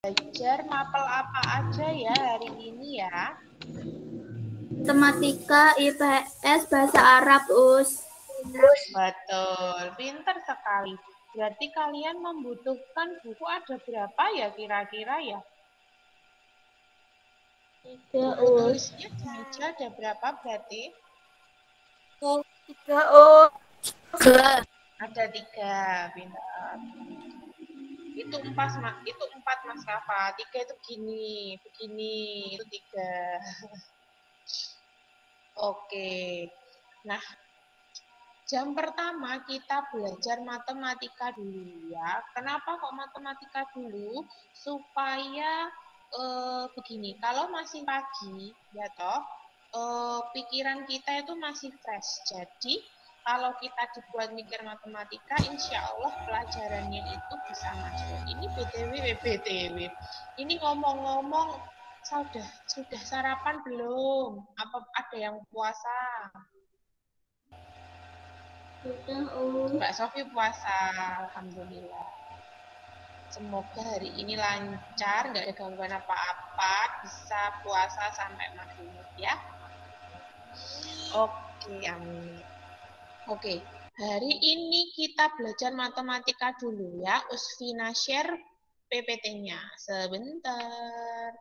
belajar mapel apa aja ya hari ini ya? Matematika, IPS, Bahasa Arab, Us. Betul, pintar sekali. Berarti kalian membutuhkan buku ada berapa ya kira-kira ya? 3, Buku Us. tulisnya di meja ada berapa berarti? 3, Us. Ada 3, pintar. Itu empat Mas Rafa. 3 itu begini, itu 3. Oke. Nah, jam pertama kita belajar matematika dulu ya. Kenapa kok matematika dulu? Supaya begini, kalau masih pagi ya toh, pikiran kita itu masih fresh. Jadi kalau kita dibuat mikir matematika, insya Allah pelajarannya itu bisa masuk. Ini BTW. Ini ngomong-ngomong, sudah sarapan belum? Apa ada yang puasa? Sudah, Us. Mbak Sofi puasa, alhamdulillah. Semoga hari ini lancar, nggak ada gangguan apa-apa, bisa puasa sampai maghrib ya. Oke, amin. Oke, hari ini kita belajar matematika dulu ya. Usfina share PPT-nya. Sebentar.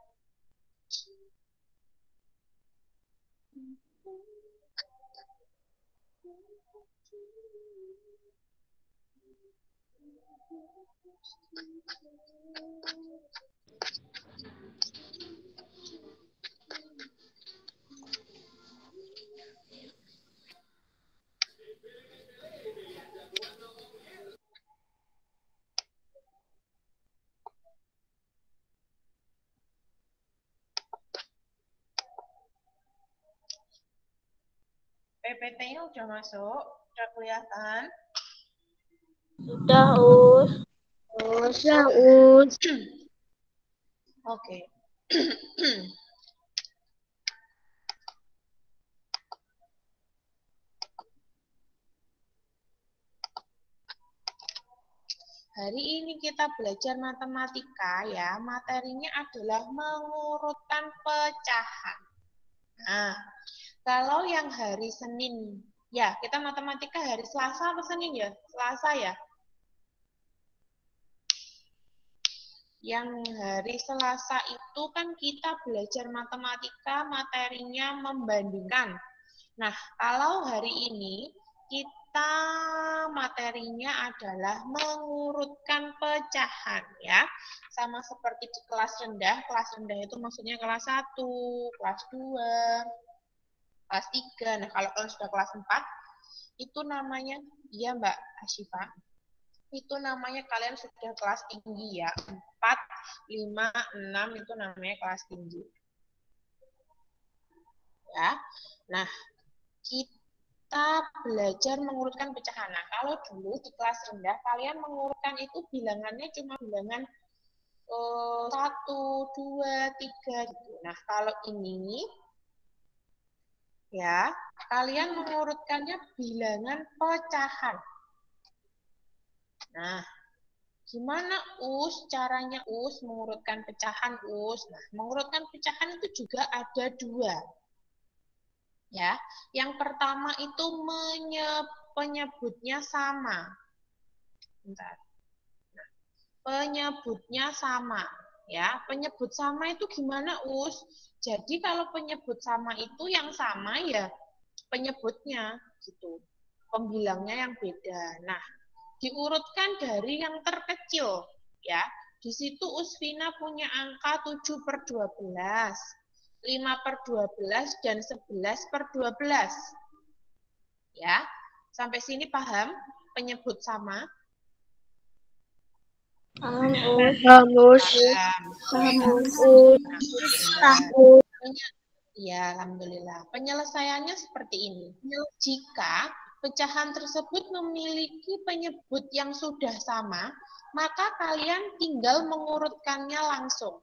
PPT-nya udah masuk, udah kelihatan. Sudah, Us. Sudah, Us. Oke. Hari ini kita belajar matematika ya. Materinya adalah mengurutkan pecahan. Nah, kalau yang hari Senin, ya kita matematika hari Selasa atau Senin ya? Selasa ya. Yang hari Selasa itu kan kita belajar matematika, materinya membandingkan. Nah, kalau hari ini kita materinya adalah mengurutkan pecahan ya. Sama seperti di kelas rendah itu maksudnya kelas 1, kelas 2, kelas 3. Nah, kalau kalian sudah kelas 4 itu namanya, iya Mbak Asyifa, itu namanya kalian sudah kelas tinggi ya. 4, 5, 6 itu namanya kelas tinggi. Ya. Nah, kita belajar mengurutkan pecahan. Nah, kalau dulu di kelas rendah, kalian mengurutkan itu bilangannya cuma bilangan 1, 2, 3 gitu. Nah, kalau ini, ya, kalian mengurutkannya bilangan pecahan. Nah, gimana caranya mengurutkan pecahan Nah, mengurutkan pecahan itu juga ada 2. Ya, yang pertama itu penyebutnya sama. Bentar. Nah, penyebutnya sama, ya. Penyebut sama itu gimana, Jadi kalau penyebut sama itu yang sama ya penyebutnya gitu. Pembilangnya yang beda. Nah, diurutkan dari yang terkecil, ya. Di situ Usfina punya angka 7/12. 5/12 dan 11/12. Ya, sampai sini paham penyebut sama? Paham, Us. Paham. Ya, alhamdulillah. Penyelesaiannya seperti ini. Jika pecahan tersebut memiliki penyebut yang sudah sama, maka kalian tinggal mengurutkannya langsung.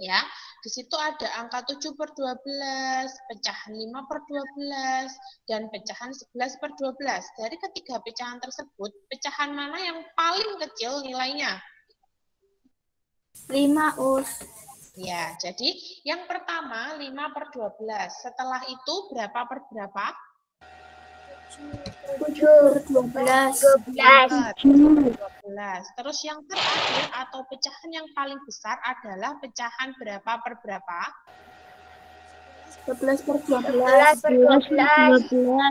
Ya, di situ ada angka 7/12, pecahan 5/12, dan pecahan 11/12. Dari ketiga pecahan tersebut, pecahan mana yang paling kecil nilainya? 5, Us. Ya, jadi yang pertama 5/12. Setelah itu berapa per berapa? 7/12. 12. Terus yang terakhir atau pecahan yang paling besar adalah pecahan berapa per berapa? 11/12.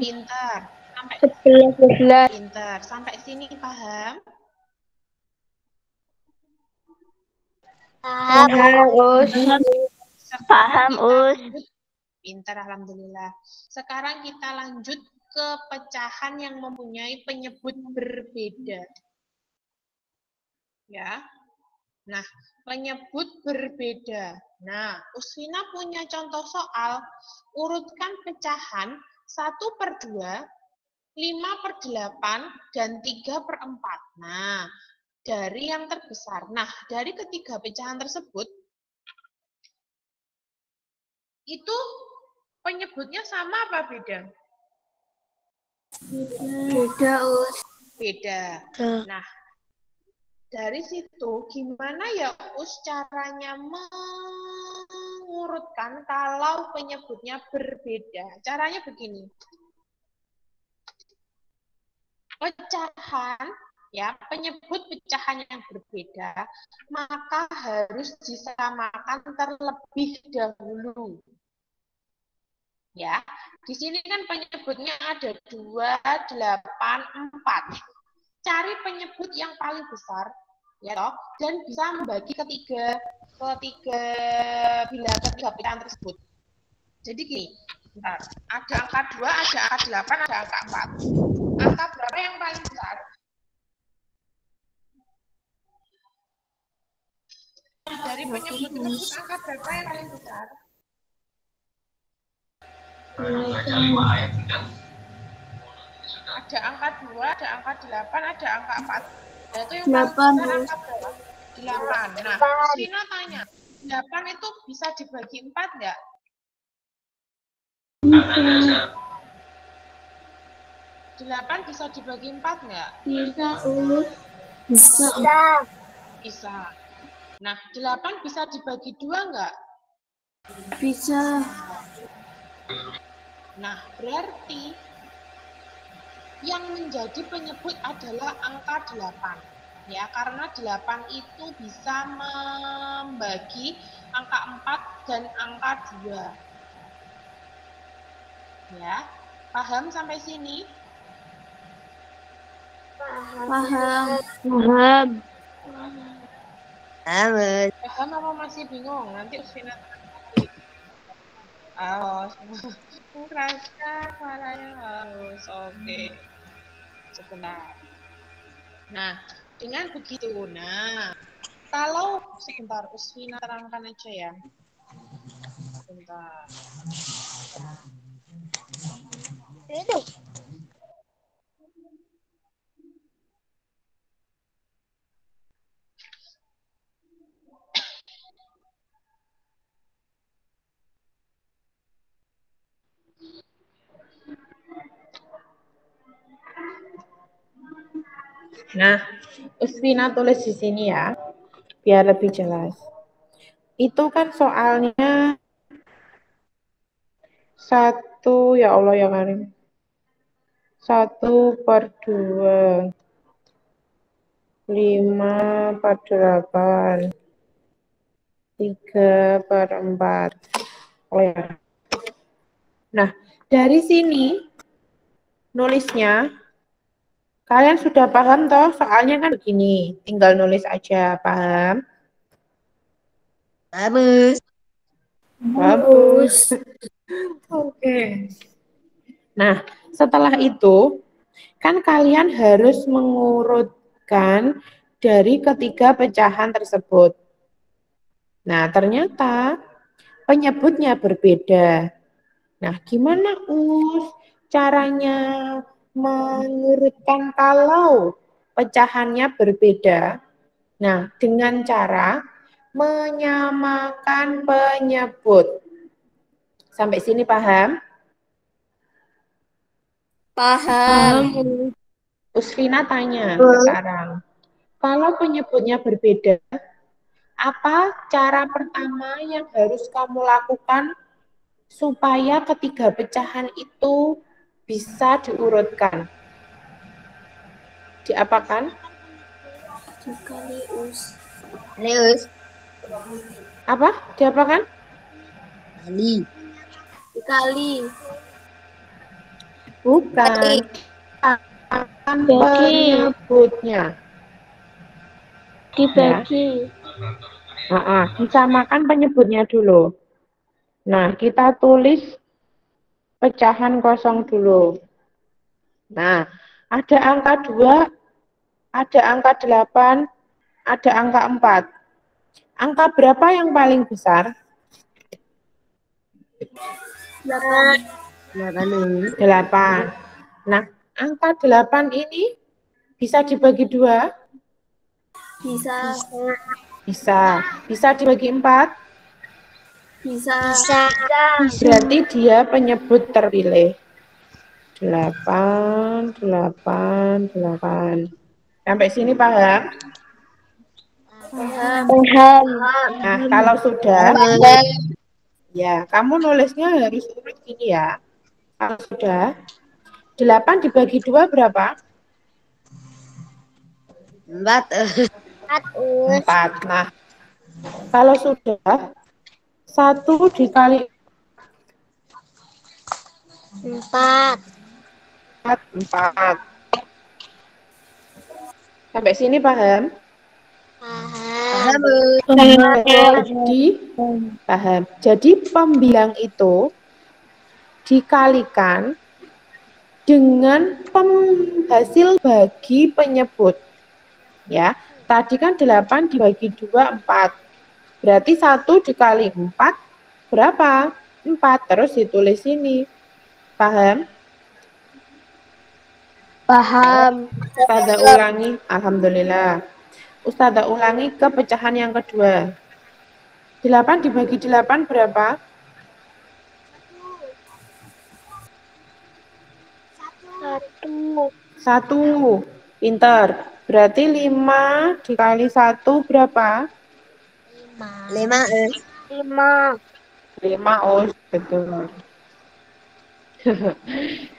Pinter. Sampai 11. pinter. Sampai sini paham? Paham, Us. Paham, Us. Pinter, alhamdulillah. Sekarang kita lanjut ke pecahan yang mempunyai penyebut berbeda. Ya. Nah, penyebut berbeda. Nah, Usfina punya contoh soal. Urutkan pecahan 1/2, 5/8, dan 3/4. Nah, dari yang terbesar. Nah, dari ketiga pecahan tersebut, itu penyebutnya sama apa beda? Beda, Us. Beda. Nah, dari situ gimana ya Us caranya mengurutkan kalau penyebutnya berbeda? Caranya begini. Pecahan, ya, penyebut pecahan yang berbeda, maka harus disamakan terlebih dahulu. Ya, di sini kan penyebutnya ada 2, 8, 4. Cari penyebut yang paling besar, ya toh, dan bisa membagi ketiga pecahan tersebut. Jadi gini, bentar, ada angka 2, ada angka 8, ada angka 4. Angka berapa yang paling besar? Dari penyebut tersebut, angka berapa yang paling besar? Ada angka 2, ada angka 8, ada angka 4. Nah, itu yang paling 8, besar Us. angka berapa? 8. Nah, Sina tanya, 8 itu bisa dibagi 4 enggak? Bisa. 8 bisa dibagi 4 enggak? Bisa, Us. Bisa. Bisa. Nah, 8 bisa dibagi 2 enggak? Bisa. Nah, berarti yang menjadi penyebut adalah angka 8. Ya, karena 8 itu bisa membagi angka 4 dan angka 2. Ya, paham sampai sini? Paham. Paham apa masih bingung? Nanti Usfina harus. Rasa suaranya harus. Oke. Sebentar. Nah, dengan begitu, nah, kalau sebentar Usfina terangkan aja ya. Sebentar. Nah, Usfina tulis di sini ya, biar lebih jelas. Itu kan soalnya 1, ya Allah ya Karim. 1/2, 5/8, 3/4. Oh ya. Nah, dari sini nulisnya kalian sudah paham toh? Soalnya kan begini, tinggal nulis aja, paham? Bagus. Bagus. Oke. Nah, setelah itu kan kalian harus mengurutkan dari ketiga pecahan tersebut. Nah, ternyata penyebutnya berbeda. Nah, gimana caranya mengurutkan kalau pecahannya berbeda? Nah, dengan cara menyamakan penyebut. Sampai sini paham? Paham. Usfina tanya sekarang, kalau penyebutnya berbeda, Apa cara pertama yang harus kamu lakukan supaya ketiga pecahan itu bisa diurutkan? Diapakan? Dikali us. Leus. Apa? Diapakan? Ali. Dikali. Bukan. Akan Bagi. penyebutnya. Dibagi. Disamakan penyebutnya dulu. Nah, kita tulis pecahan kosong dulu. Nah, ada angka 2, ada angka 8, ada angka 4. Angka berapa yang paling besar? 8. 8. Nah, angka 8 ini bisa dibagi 2? Bisa. Bisa. Bisa dibagi 4? Bisa. Berarti dia penyebut terpilih. 8, 8, 8. Sampai sini paham? Paham. Paham. Nah, kalau sudah, ya, kamu nulisnya harus urut gini ya. Kalau sudah, 8 dibagi 2 berapa? 4. 4. Nah, kalau sudah, 1 dikali 4. 4. Sampai sini paham? Paham. Jadi, paham. Jadi, pembilang itu dikalikan dengan hasil bagi penyebut. Ya, tadi kan 8 dibagi 2, 4. Berarti 1 dikali 4, berapa? 4, terus ditulis ini. Paham? Paham. Ustazah ulangi, alhamdulillah. Ustazah ulangi ke pecahan yang kedua. 8 dibagi 8 berapa? 1. Pinter. Berarti 5 dikali 1 berapa? 5. 5, oh betul.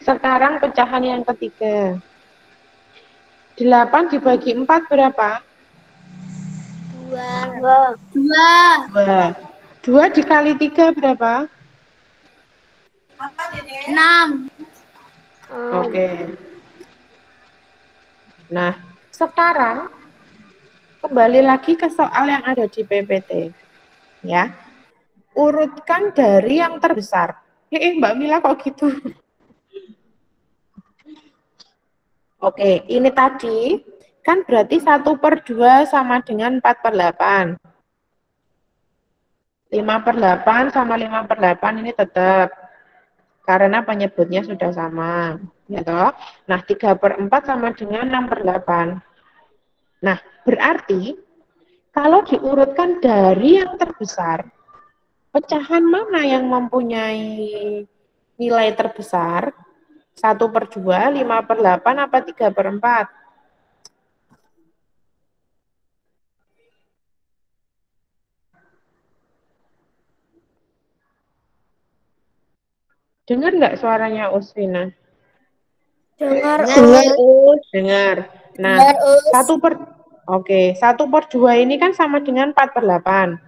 Sekarang pecahan yang ketiga. 8 dibagi 4 berapa? 2. 2. 2 dikali 3 berapa? 6. Oke. Nah, sekarang kembali lagi ke soal yang ada di PPT. Ya. Urutkan dari yang terbesar. Mbak Mila kok gitu? Oke, ini tadi kan berarti 1/2 sama dengan 4/8. 5/8 sama 5/8 ini tetap. Karena penyebutnya sudah sama. Ya toh? Nah, 3/4 sama dengan 6/8. Nah, berarti kalau diurutkan dari yang terbesar, pecahan mana yang mempunyai nilai terbesar? 1/2, 5/8, apa 3/4? Dengar nggak suaranya Usfina? Dengar. Dengar. Nah, Dengar, Us. 1/2 ini kan sama dengan 4/8.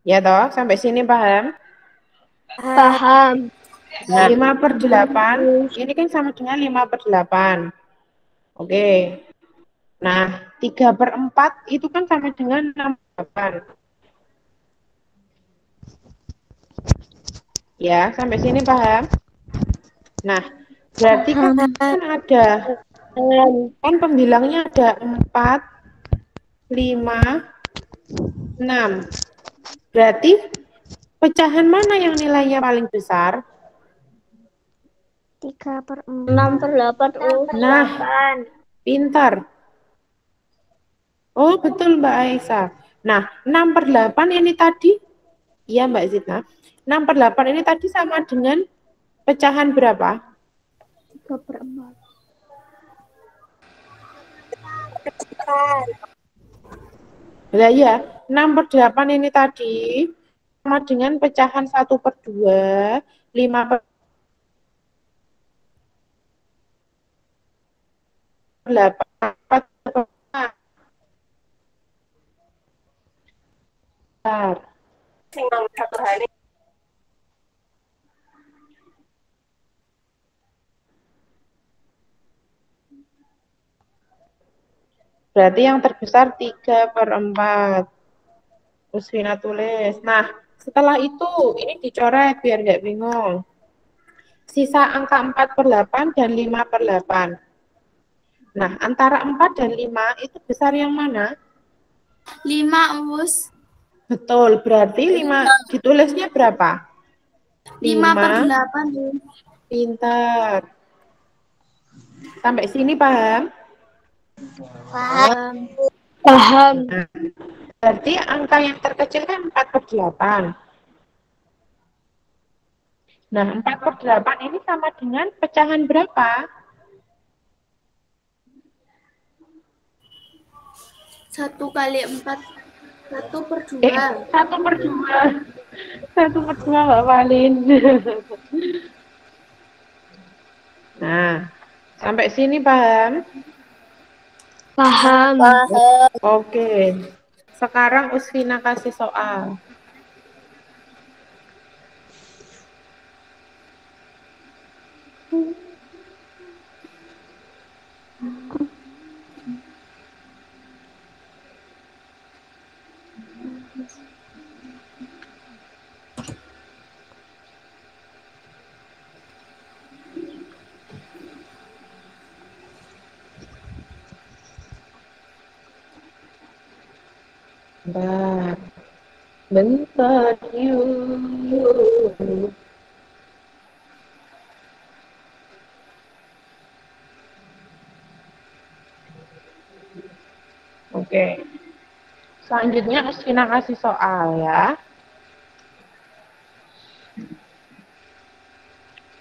Ya toh, sampai sini paham? Paham. Nah, 5/8 ini kan sama dengan 5/8. Oke. Nah, 3/4 itu kan sama dengan 6/8. Ya, sampai sini paham? Nah, berarti kan ada, kan pembilangnya ada 4, 5, 6. Berarti pecahan mana yang nilainya paling besar? 3/4. 6/8. Nah, pintar. Oh, betul Mbak Aisyah. Nah, 6/8 ini tadi, iya Mbak Zita, 6/8 ini tadi sama dengan pecahan berapa? 3/4. Lah ya, 6/8 ini tadi sama dengan pecahan 1/2, 5/8, 4/8. Satu hari. Berarti yang terbesar 3/4. Usfina tulis. Nah, setelah itu, ini dicoret biar nggak bingung. Sisa angka 4/8 dan 5/8. Nah, antara 4 dan 5 itu besar yang mana? 5, Us. Betul, berarti 5 ditulisnya berapa? 5/8, Us. Pintar. Sampai sini paham? Paham. Paham. Nah, berarti angka yang terkecil kan 4/8. Nah, 4/8 ini sama dengan pecahan berapa? 1 kali 4. 1/2. 1/2. 1/2 Mbak Valin. Nah, sampai sini paham? Paham. Oke. Sekarang Usfina kasih soal. Bentar, yuk. Oke. Selanjutnya Usfina kasih soal ya.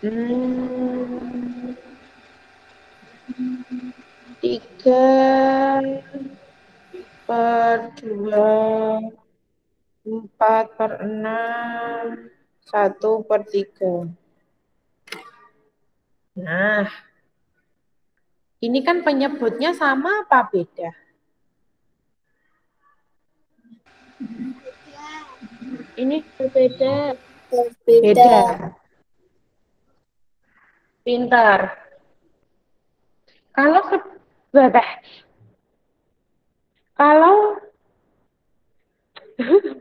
Hmm, 3/2, 4/6, 1/3. Nah, ini kan penyebutnya sama apa beda? Ini Berbeda. beda. Pintar. Kalau kalau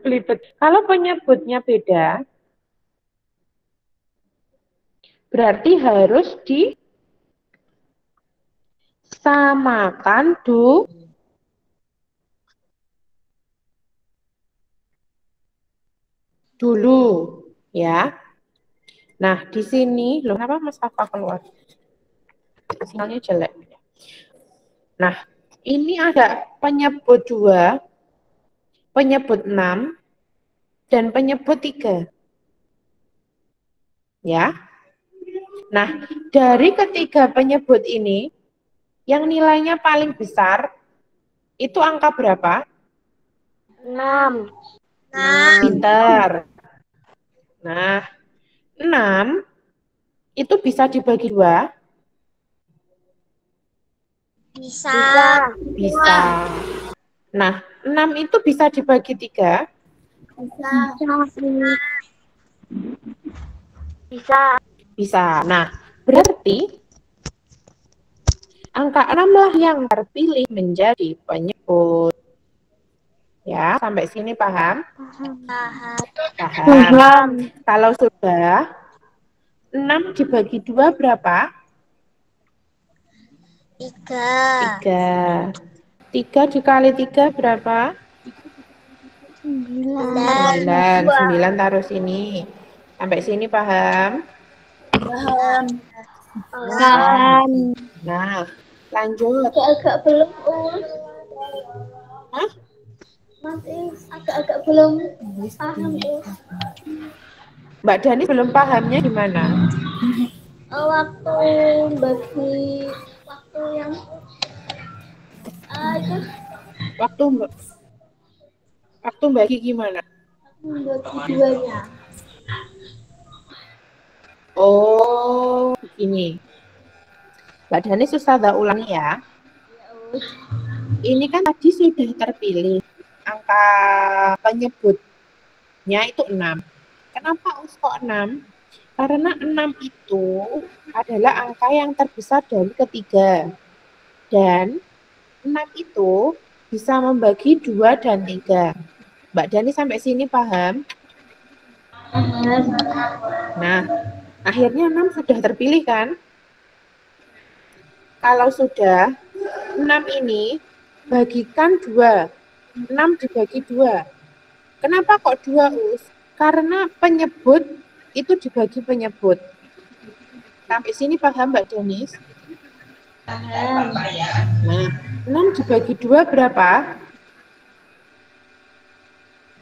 belibet. Kalau penyebutnya beda, berarti harus disamakan dulu, ya. Nah, di sini, loh, kenapa Mas Fafa keluar? Sinyalnya jelek. Nah, ini ada penyebut 2, penyebut 6, dan penyebut 3. Ya. Nah, dari ketiga penyebut ini, yang nilainya paling besar, itu angka berapa? 6. Pintar. Nah, 6 itu bisa dibagi 2? Bisa. Bisa. Nah, 6 itu bisa dibagi 3? Bisa. Bisa. Nah, berarti angka 6 lah yang terpilih menjadi penyebut. Ya, sampai sini paham? Paham. Kalau sudah 6 dibagi 2 berapa? 3. 3 dikali 3 berapa? 9. 9 taruh sini. Sampai sini paham? Paham. Nah, lanjut. Agak-agak belum. Hah? Agak-agak belum paham. Mbak Dani belum pahamnya gimana? Waktu bagi waktu yang itu Waktu Waktu bagi gimana? Membagi duanya. Oh, begini. Mbak Dani susah ulangi ya. Ini kan tadi sudah terpilih angka penyebutnya itu 6. Kenapa kok 6? Karena 6 itu adalah angka yang terbesar dari ketiga. Dan 6 itu bisa membagi 2 dan 3. Mbak Dani sampai sini paham? Nah, akhirnya 6 sudah terpilih kan? Kalau sudah, 6 ini bagikan 2. 6 dibagi 2. Kenapa kok 2, Us? Karena penyebut itu dibagi penyebut. Sampai sini paham Mbak Denis? Paham. Nah, 6 dibagi 2 berapa?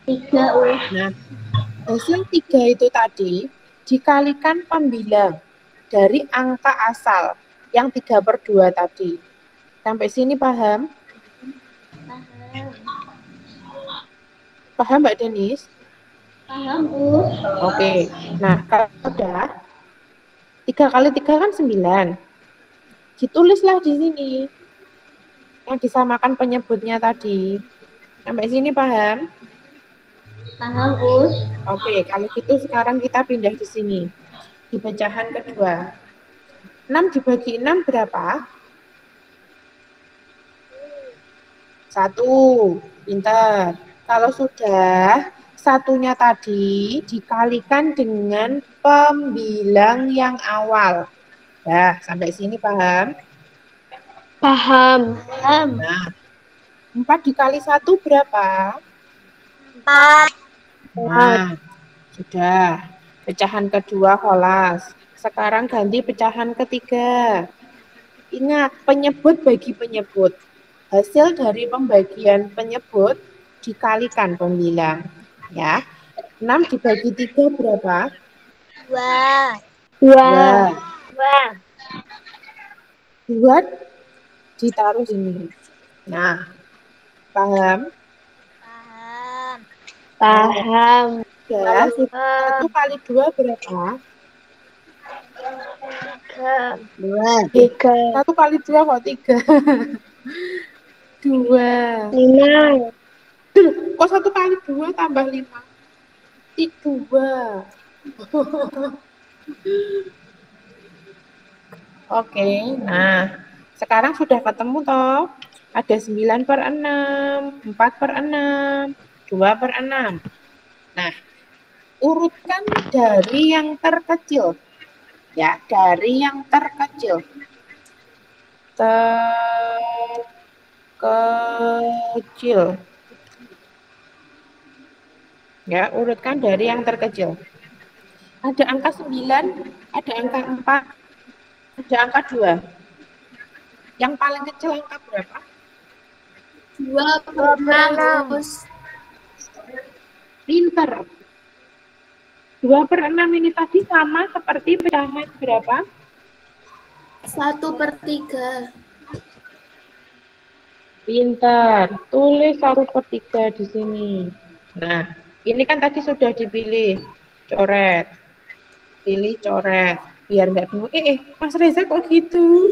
3. Nah, hasil 3 itu tadi dikalikan pembilang dari angka asal yang 3/2 tadi. Sampai sini paham? Paham. Paham Mbak Denis? Paham, Oke. Nah, kalau sudah 3 kali 3 kan 9. Ditulislah di sini yang disamakan penyebutnya tadi. Sampai sini paham? Paham, Oke, kalau gitu sekarang kita pindah di sini. Di pecahan kedua. 6 dibagi 6 berapa? 1. Pintar. Kalau sudah, satunya tadi dikalikan dengan pembilang yang awal. Nah, sampai sini paham? Paham. Nah, 4 dikali 1 berapa? 4. Nah, sudah. Pecahan kedua kholas. Sekarang ganti pecahan ketiga. Ingat, penyebut bagi penyebut. Hasil dari pembagian penyebut dikalikan pembilang. Ya. 6 dibagi 3 berapa? 2. 2. 2. 2 ditaruh sini. Nah, paham? Paham. Ya, 1 kali 2 berapa? 3. 1 kali 2 kok 3? 2. 5. Kok 1 kali 2 tambah 5? 2. Oke, nah sekarang sudah ketemu toh. Ada 9/6, 4/6, 2/6. Nah, urutkan dari yang terkecil. Ya, dari yang terkecil. Terkecil. Ya, urutkan dari yang terkecil. Ada angka 9, ada angka 4, ada angka 2. Yang paling kecil angka berapa? 2/6. Pinter. 2/6 ini tadi sama seperti pecahan berapa? 1/3. Pintar. Tulis 1/3 di sini. Nah, ini kan tadi sudah dipilih. Coret. Pilih coret. Biar nggak bingung. Mas Reza kok gitu?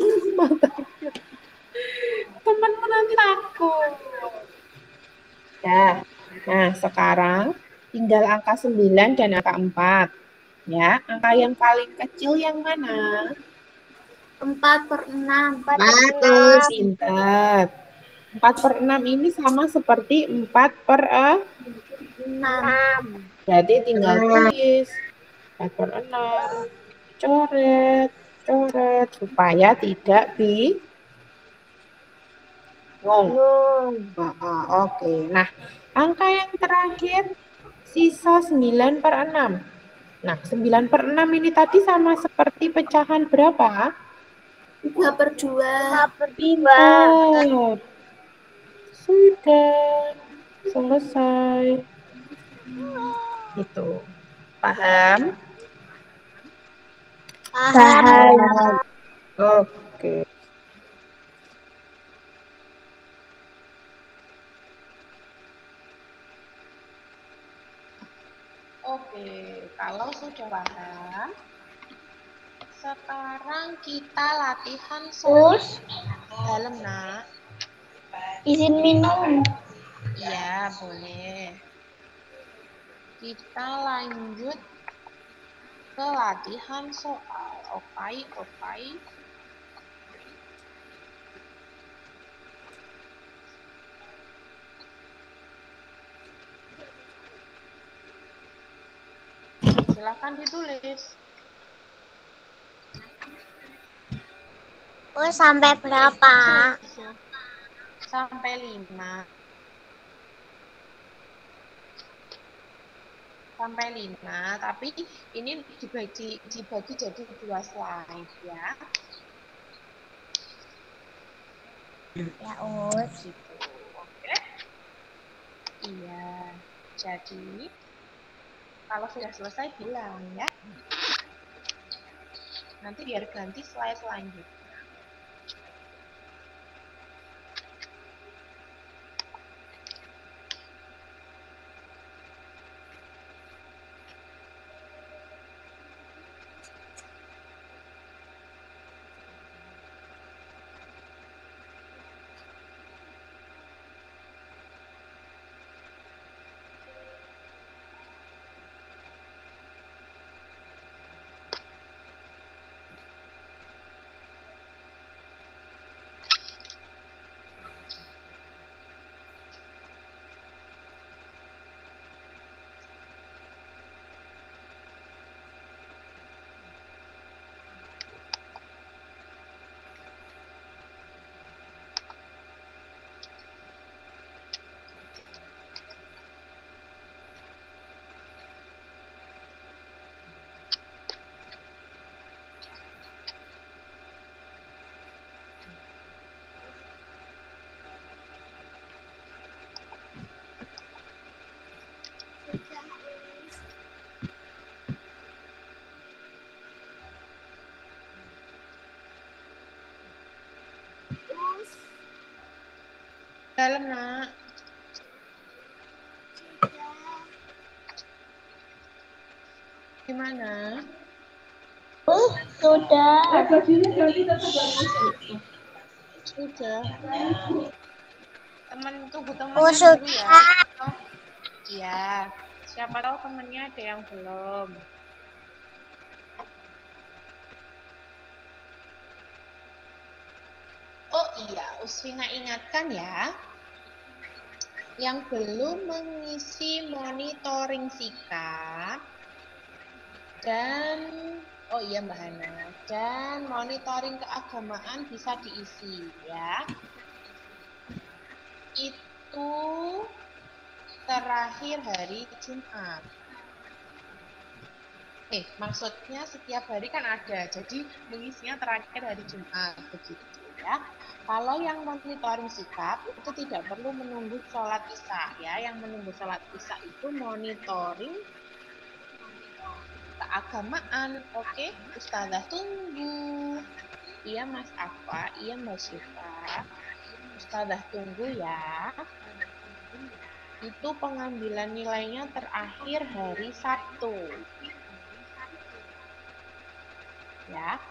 Temanmu nanti takut. Nah, sekarang tinggal angka 9 dan angka 4. Ya, angka yang paling kecil yang mana? 4/6. Pintar. 4/6 ini sama seperti 4/6. 6. Berarti tinggal tulis 4/6. Coret supaya tidak bingung. Oke. Nah, angka yang terakhir sisa 9/6. Nah, 9/6 ini tadi sama seperti pecahan berapa? 3/2. Pintar. Sudah selesai. Itu. Paham? Paham. Oke. Oke, kalau sudah paham, sekarang kita latihan soal. Dalam, nak. Izin minum. Iya, boleh. Kita lanjut ke latihan soal. Oke, oke. Silakan ditulis. Sampai berapa? Sampai 5. Sampai 5, tapi ini dibagi jadi 2 slide ya. Ya, Us. Gitu. Oke. Iya. Jadi kalau sudah selesai bilang ya. Nanti biar ganti slide selanjutnya. Dalam, nak. Gimana? Sudah. Sudah. Tunggu temannya Oh, dulu ya. sudah. Oh, iya. Siapa tahu temennya ada yang belum. Oh iya, Usfina ingatkan ya. Yang belum mengisi monitoring sikap dan oh iya Mbak Hana, dan monitoring keagamaan bisa diisi ya. Itu terakhir hari Jumat. Maksudnya setiap hari kan ada, jadi mengisinya terakhir hari Jumat begitu ya. Kalau yang monitoring sikap itu tidak perlu menunggu sholat isya ya. Yang menunggu sholat isya itu monitoring keagamaan. Oke, Ustazah tunggu. Iya Mas Afa, iya Mbak Syifa. Ustazah tunggu ya. Itu pengambilan nilainya terakhir hari Sabtu. Ya,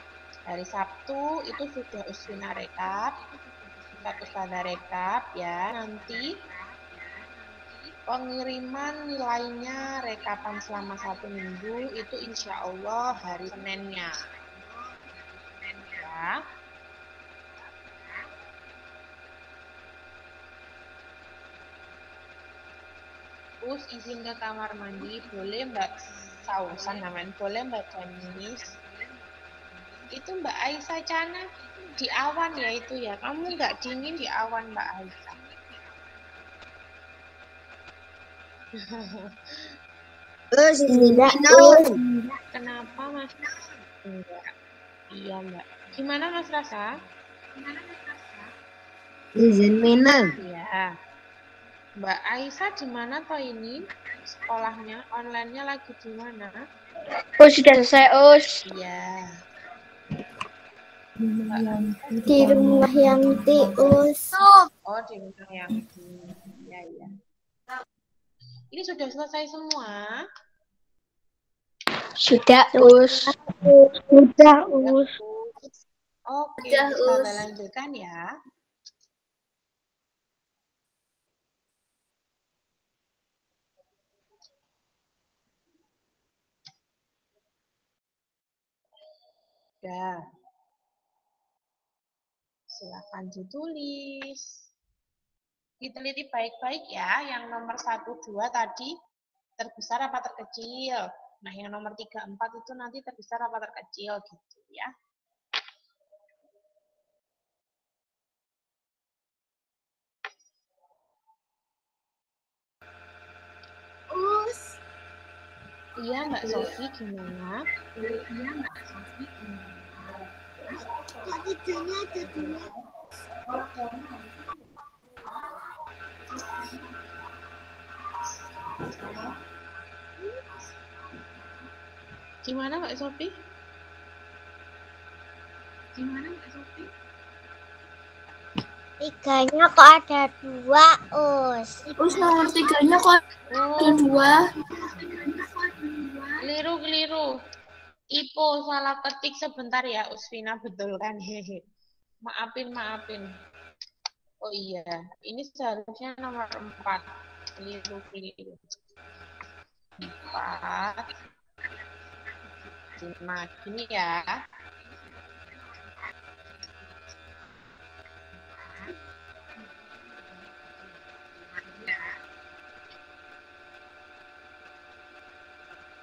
hari Sabtu itu sudah Usfina rekap. Ustazah rekap ya. Nanti pengiriman nilainya rekapan selama 1 minggu itu insya Allah hari Seninnya. Ya. Terus izin ke kamar mandi, boleh Mbak Sausan namanya, boleh Mbak Janis. Itu Mbak Aisyah Cana di awan ya itu ya. Kamu nggak dingin di awan Mbak Aisyah. Enggak. Kenapa Mas? Enggak. Iya Mbak. Gimana Mas Rasa? Izin minum. Iya. Mbak Aisyah di mana toh ini? Sekolahnya, online-nya lagi di mana? Oh, sudah selesai, Us. Iya. Di rumah Yanti, Us. Oh, di rumah yang iya, iya. Ini sudah selesai semua? Sudah, Us. Sudah, Us. Oke, Udah, kita Us. lanjutkan ya. Ya, silakan ditulis. Diteliti baik-baik ya, yang nomor 1, 2 tadi terbesar apa terkecil. Nah, yang nomor 3, 4 itu nanti terbesar apa terkecil gitu ya. Us. Iya, Mbak Sofi, gimana? Kok tidaknya ada 2? Gimana Mbak Sofi? Tiganya kok ada 2, Us? Us nomor 3-nya kok ada Oh, 2. keliru. Ipo salah ketik sebentar ya, Usfina, betul kan? Hehe. Maafin. Oh iya, ini seharusnya nomor 4. Keliru. 4. 5. Gini ya.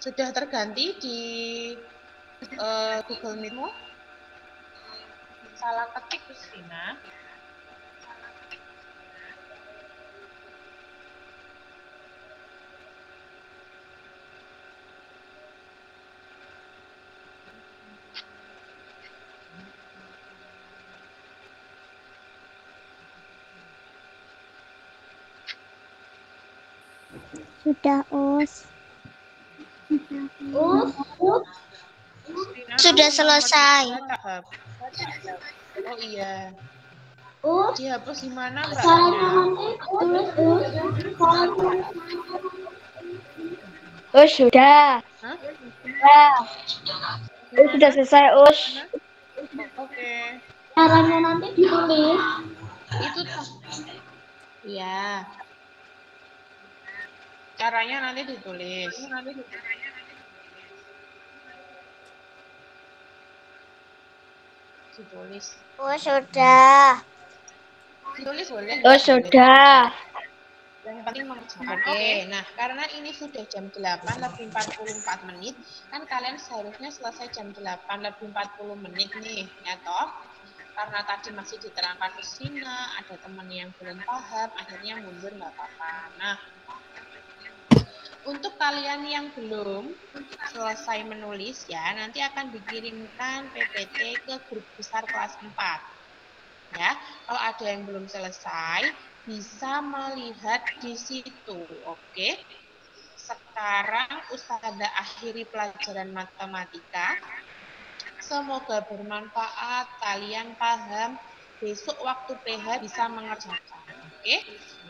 Sudah terganti di Google Meet-mu? Salah ketik, Usfina. Sudah, Us. Usfina, Sudah nomor selesai. 3 tak hapus. Oh iya. Us. Dihapus di mana, Mbak? Us sudah. Hah? Us sudah selesai, Us. Oke. Caranya nanti ditulis. Itu tak. Iya. Caranya nanti ditulis. Ditulis. Oh, sudah. Ditulis boleh. Us sudah. Yang penting mengerjakan. Oke. Nah, karena ini sudah jam 8 lebih 44 menit, kan kalian seharusnya selesai jam 8 lebih 40 menit nih, ya toh? Karena tadi masih diterangkan Usfina, ada teman yang belum paham, akhirnya mundur nggak apa-apa. Nah, untuk kalian yang belum selesai menulis ya, nanti akan dikirimkan PPT ke grup besar kelas 4. Ya, kalau ada yang belum selesai, bisa melihat di situ. Oke. Sekarang Ustazah akhiri pelajaran matematika. Semoga bermanfaat, kalian paham. Besok waktu PH bisa mengerjakan. Oke?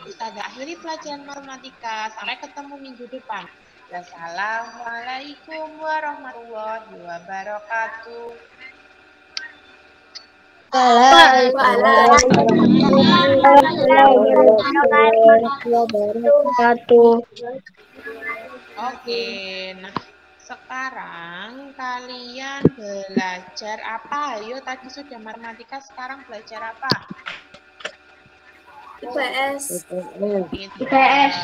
Ustazah akhiri pelajaran matematika. Sampai ketemu minggu depan. Wassalamualaikum warahmatullahi wabarakatuh. Oke, nah sekarang kalian belajar apa? Ayo, tadi sudah matematika, sekarang belajar apa? IPS. IPS.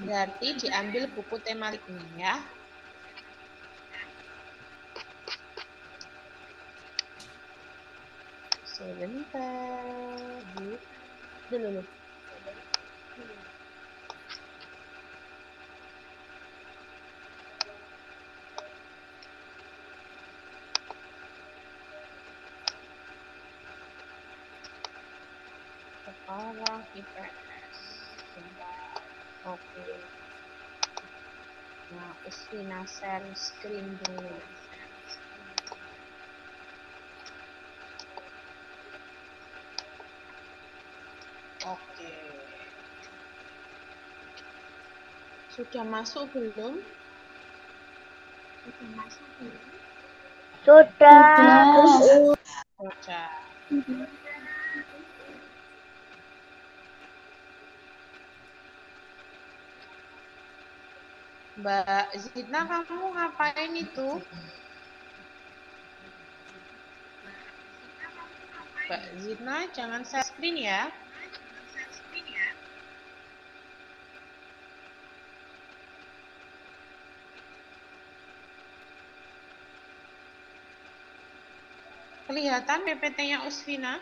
Berarti diambil buku tematiknya ya. Sebentar. Dulu. Sekarang IPS. Oke. Nah, Usfina share screen dulu. Oke. Sudah masuk belum? Sudah. Sudah. Mbak Zidna, kamu ngapain itu? Mbak Zidna, jangan share screen ya. Kelihatan PPT-nya Usfina?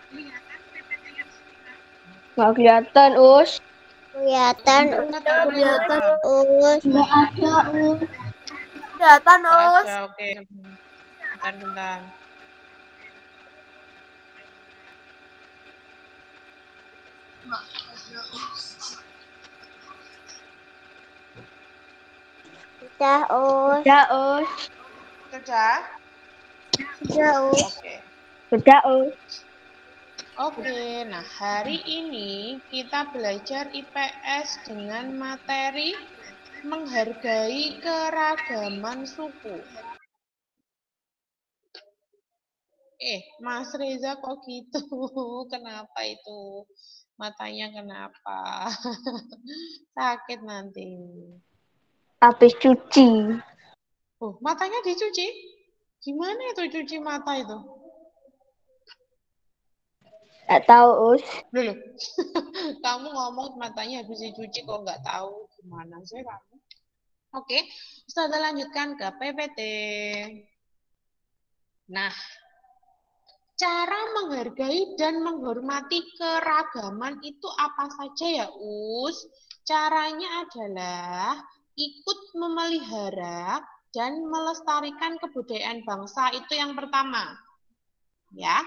Nggak kelihatan, Us. Kelihatan. Kelihatan. Us. Nggak ada, Us. Kelihatan, Nggak Us. ada, oke. Bentar. Sudah, Us. Sudah, Us. Sudah? Sudah, Us. Oke. Sudah, Us. Oke, nah hari ini kita belajar IPS dengan materi menghargai keragaman suku. Mas Reza kok gitu? Kenapa itu? Matanya kenapa? Sakit nanti. Habis cuci. Oh, matanya dicuci? Gimana itu cuci mata itu? Nggak tahu, Us. Dulu, kamu ngomong matanya habis dicuci kok nggak tahu gimana sih kamu? Oke, kita lanjutkan ke PPT. Nah, cara menghargai dan menghormati keragaman itu apa saja ya, Us? Caranya adalah ikut memelihara dan melestarikan kebudayaan bangsa, itu yang pertama. Ya.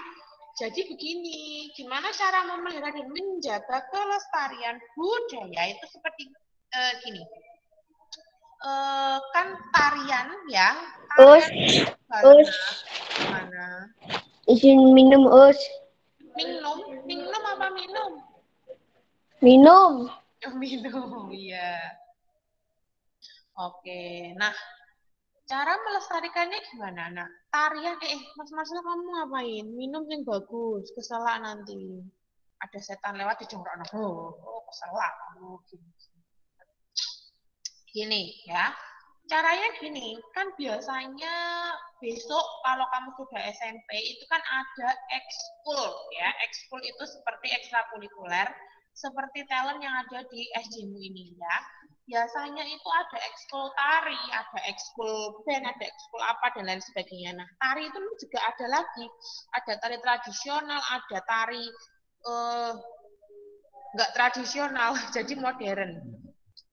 Jadi begini, gimana cara memelihara dan menjaga kelestarian budaya itu seperti gini. Kan tarian ya, Us. Us. gimana? Izin minum, Us. Minum apa minum? Minum. Oh, minum, iya. Oke, nah cara melestarikannya gimana? Nah, tarian, Mas Marcel kamu ngapain? Minum yang bagus, keselak nanti. Ada setan lewat di jongkok. Keselak kamu. Gini ya, caranya gini, kan biasanya besok kalau kamu sudah SMP itu kan ada ekskul ya. Ekskul itu seperti ekstrakurikuler, seperti talent yang ada di SJMU ini ya. Biasanya itu ada ekskul tari, ada ekskul band, ada ekskul apa dan lain sebagainya. Nah, tari itu juga ada lagi, ada tari tradisional, ada tari nggak tradisional, jadi modern.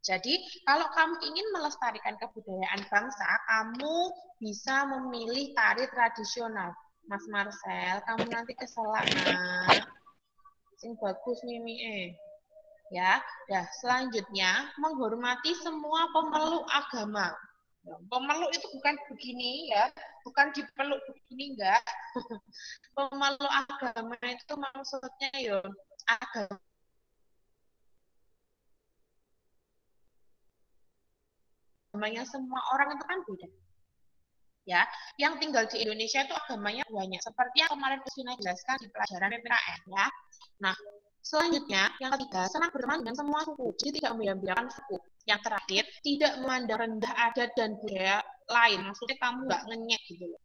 Jadi, kalau kamu ingin melestarikan kebudayaan bangsa, kamu bisa memilih tari tradisional. Mas Marcel, kamu nanti keselak, nak. Sing bagus mimi. Ya, selanjutnya menghormati semua pemeluk agama. Pemeluk itu bukan begini ya, bukan dipeluk begini enggak. Pemeluk agama itu maksudnya ya agama agamanya semua orang itu kan beda. Ya, yang tinggal di Indonesia itu agamanya banyak. Seperti yang kemarin Usina jelaskan di pelajaran PPKN ya. Nah, selanjutnya yang ketiga, senang berteman dengan semua suku. Jadi tidak membedakan suku. Yang terakhir, tidak memandang rendah adat dan budaya lain. Maksudnya kamu nggak ngenyek gitu loh.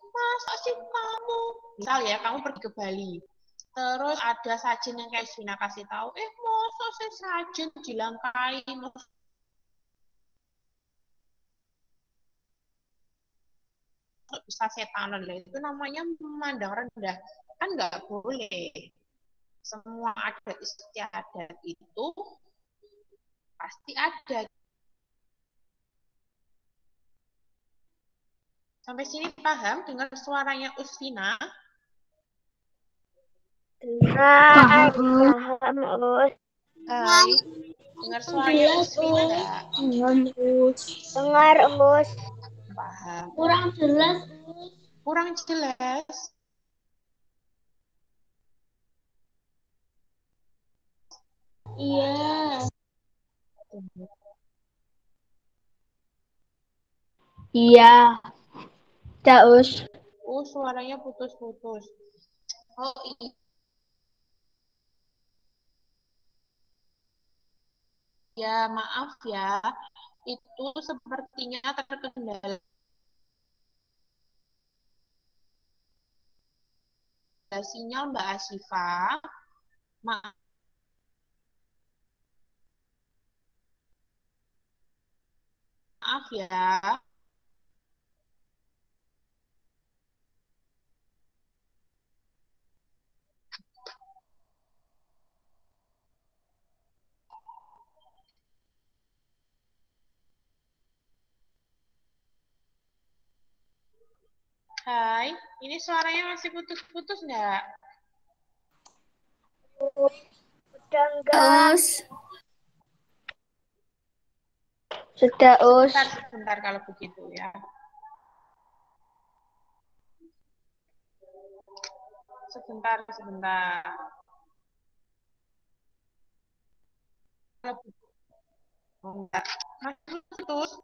Masa sih kamu? Misal ya, kamu pergi ke Bali. Terus ada sajen yang kayak Usina kasih tahu, masa sih sajen dilangkai, bisa setanan lah, itu namanya memandang rendah, kan nggak boleh. Semua adat istiadat itu pasti ada. Sampai sini paham dengan suaranya Usfina? Paham, Us. Hai, dengar suaranya Usfina? Dengar, Us. Paham. Kurang jelas. Kurang jelas. Iya. Iya. Dah, Us. Oh, suaranya putus-putus. Oh, iya, maaf ya. Itu sepertinya terkendala sinyal Mbak Asyifa. Maaf ya. Hai, ini suaranya masih putus-putus nggak? Udah enggak? Sudah, Us. Sebentar kalau begitu ya. Sebentar. Oh, enggak. Masih putus.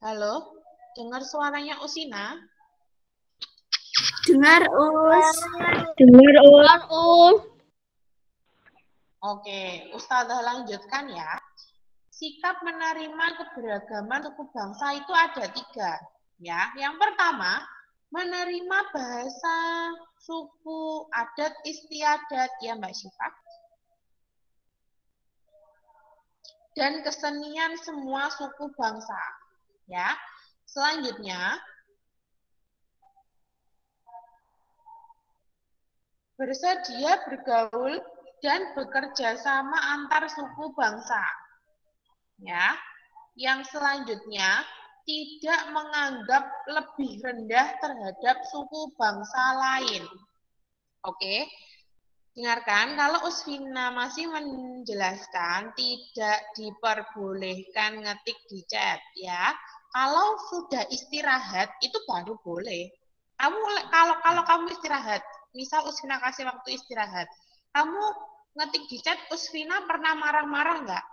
Halo, dengar suaranya Usina? Dengar, Us. Dengar, Us. Oke, Ustazah lanjutkan ya. Sikap menerima keberagaman suku bangsa itu ada 3. Ya, yang pertama, menerima bahasa, suku, adat, istiadat, ya Mbak Syifa. Dan kesenian semua suku bangsa. Ya, selanjutnya, bersedia bergaul dan bekerja sama antar suku bangsa. Ya, yang selanjutnya tidak menganggap lebih rendah terhadap suku bangsa lain. Oke, dengarkan, kalau Usfina masih menjelaskan tidak diperbolehkan ngetik di chat ya. Kalau sudah istirahat itu baru boleh. Kalau kamu istirahat, misal Usfina kasih waktu istirahat, kamu ngetik di chat, Usfina pernah marah-marah nggak?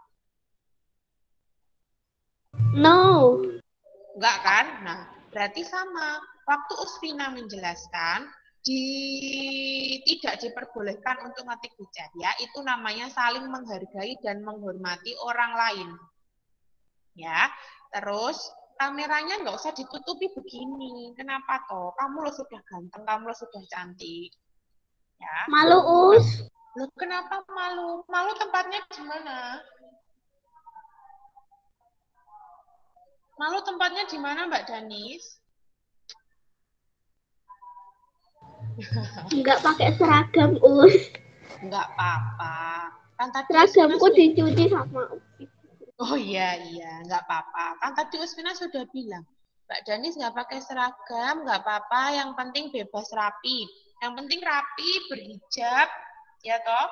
No. Enggak kan? Nah, berarti sama. Waktu Usfina menjelaskan, tidak diperbolehkan untuk ngetik di chat ya. Itu namanya saling menghargai dan menghormati orang lain. Ya, terus kameranya nggak usah ditutupi begini. Kenapa toh? Kamu lo sudah ganteng, kamu lo sudah cantik. Ya. Malu, Us. Loh, kenapa malu? Malu tempatnya di mana? Malu tempatnya di mana, Mbak Danis? Enggak pakai seragam, Us. Enggak apa-apa. Kan tadi Seragamku Usfina dicuci sama Upi. Oh iya, nggak apa-apa. Kan tadi Usfina sudah bilang, Mbak Danis nggak pakai seragam, nggak apa-apa. Yang penting bebas rapi. Yang penting rapi, berhijab, ya toh.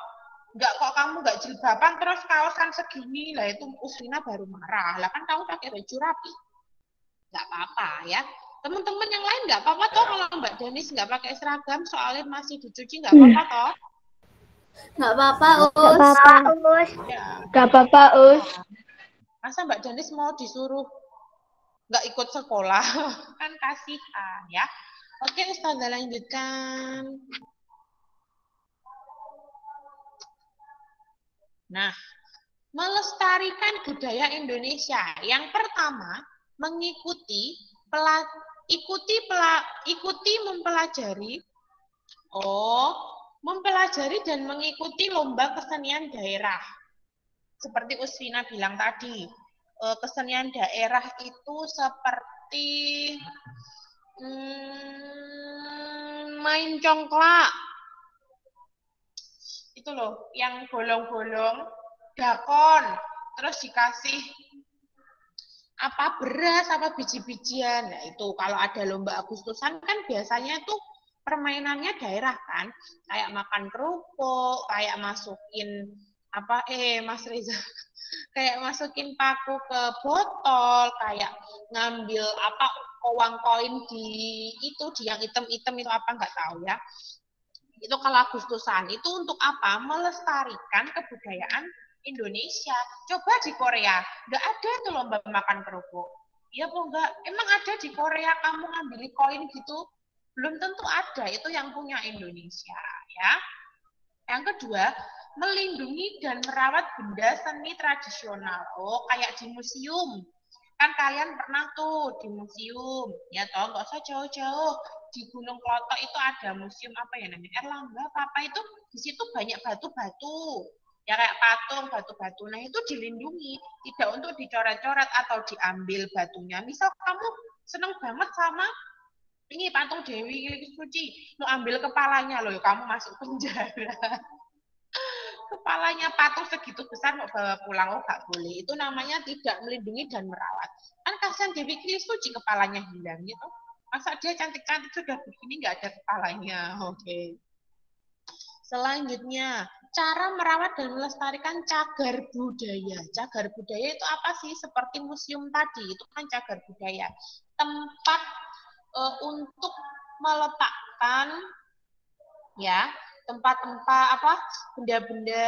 Nggak kok kamu nggak jilbaban terus kaosan segini, lah itu Usfina baru marah. Lah kan kamu pakai baju rapi. Nggak apa-apa ya. Teman-teman yang lain nggak apa-apa toh kalau Mbak Danis nggak pakai seragam, soalnya masih dicuci nggak apa-apa toh. Nggak apa-apa, Us. Gak apa-apa. Ya. Gak apa-apa, Us. Masa Mbak Danis mau disuruh nggak ikut sekolah? Kan kasihan ya. Oke, Ustazah lanjutkan. Nah, melestarikan budaya Indonesia. Yang pertama, mengikuti ikuti mempelajari mempelajari dan mengikuti lomba kesenian daerah. Seperti Usfina bilang tadi, kesenian daerah itu seperti main congklak. Itu loh, yang bolong-bolong, dakon, terus dikasih apa beras, apa biji-bijian. Nah, itu kalau ada lomba Agustusan kan biasanya tuh permainannya daerah kan, kayak makan kerupuk, kayak masukin apa Mas Reza kayak masukin paku ke botol, kayak ngambil apa uang koin di itu di yang item-item itu apa nggak tahu ya. Itu kalau Agustusan itu untuk apa? Melestarikan kebudayaan Indonesia. Coba di Korea, nggak ada tuh lomba makan kerupuk. Iya apa enggak? Emang ada di Korea kamu ngambil koin gitu? Belum tentu ada, itu yang punya Indonesia ya. Yang kedua, melindungi dan merawat benda seni tradisional. Oh, kayak di museum. Kan kalian pernah tuh di museum, ya toh nggak usah jauh-jauh. Di Gunung Klotok itu ada museum apa ya namanya? Erlangga apa itu? Di situ banyak batu-batu. Ya kayak patung, batu-batu. Nah, itu dilindungi, tidak untuk dicoret-coret atau diambil batunya. Misal kamu seneng banget sama ini patung Dewi Lili Suci, lu ambil kepalanya loh, kamu masuk penjara. Kepalanya patung segitu besar mau bawa pulang, oh gak boleh. Itu namanya tidak melindungi dan merawat. Kan kasihan Dewi Lili Suci kepalanya hilang gitu. Masa dia cantik-cantik sudah begini nggak ada kepalanya. Oke. Selanjutnya, cara merawat dan melestarikan cagar budaya. Cagar budaya itu apa sih? Seperti museum tadi, itu kan cagar budaya. Tempat untuk meletakkan ya tempat-tempat apa benda-benda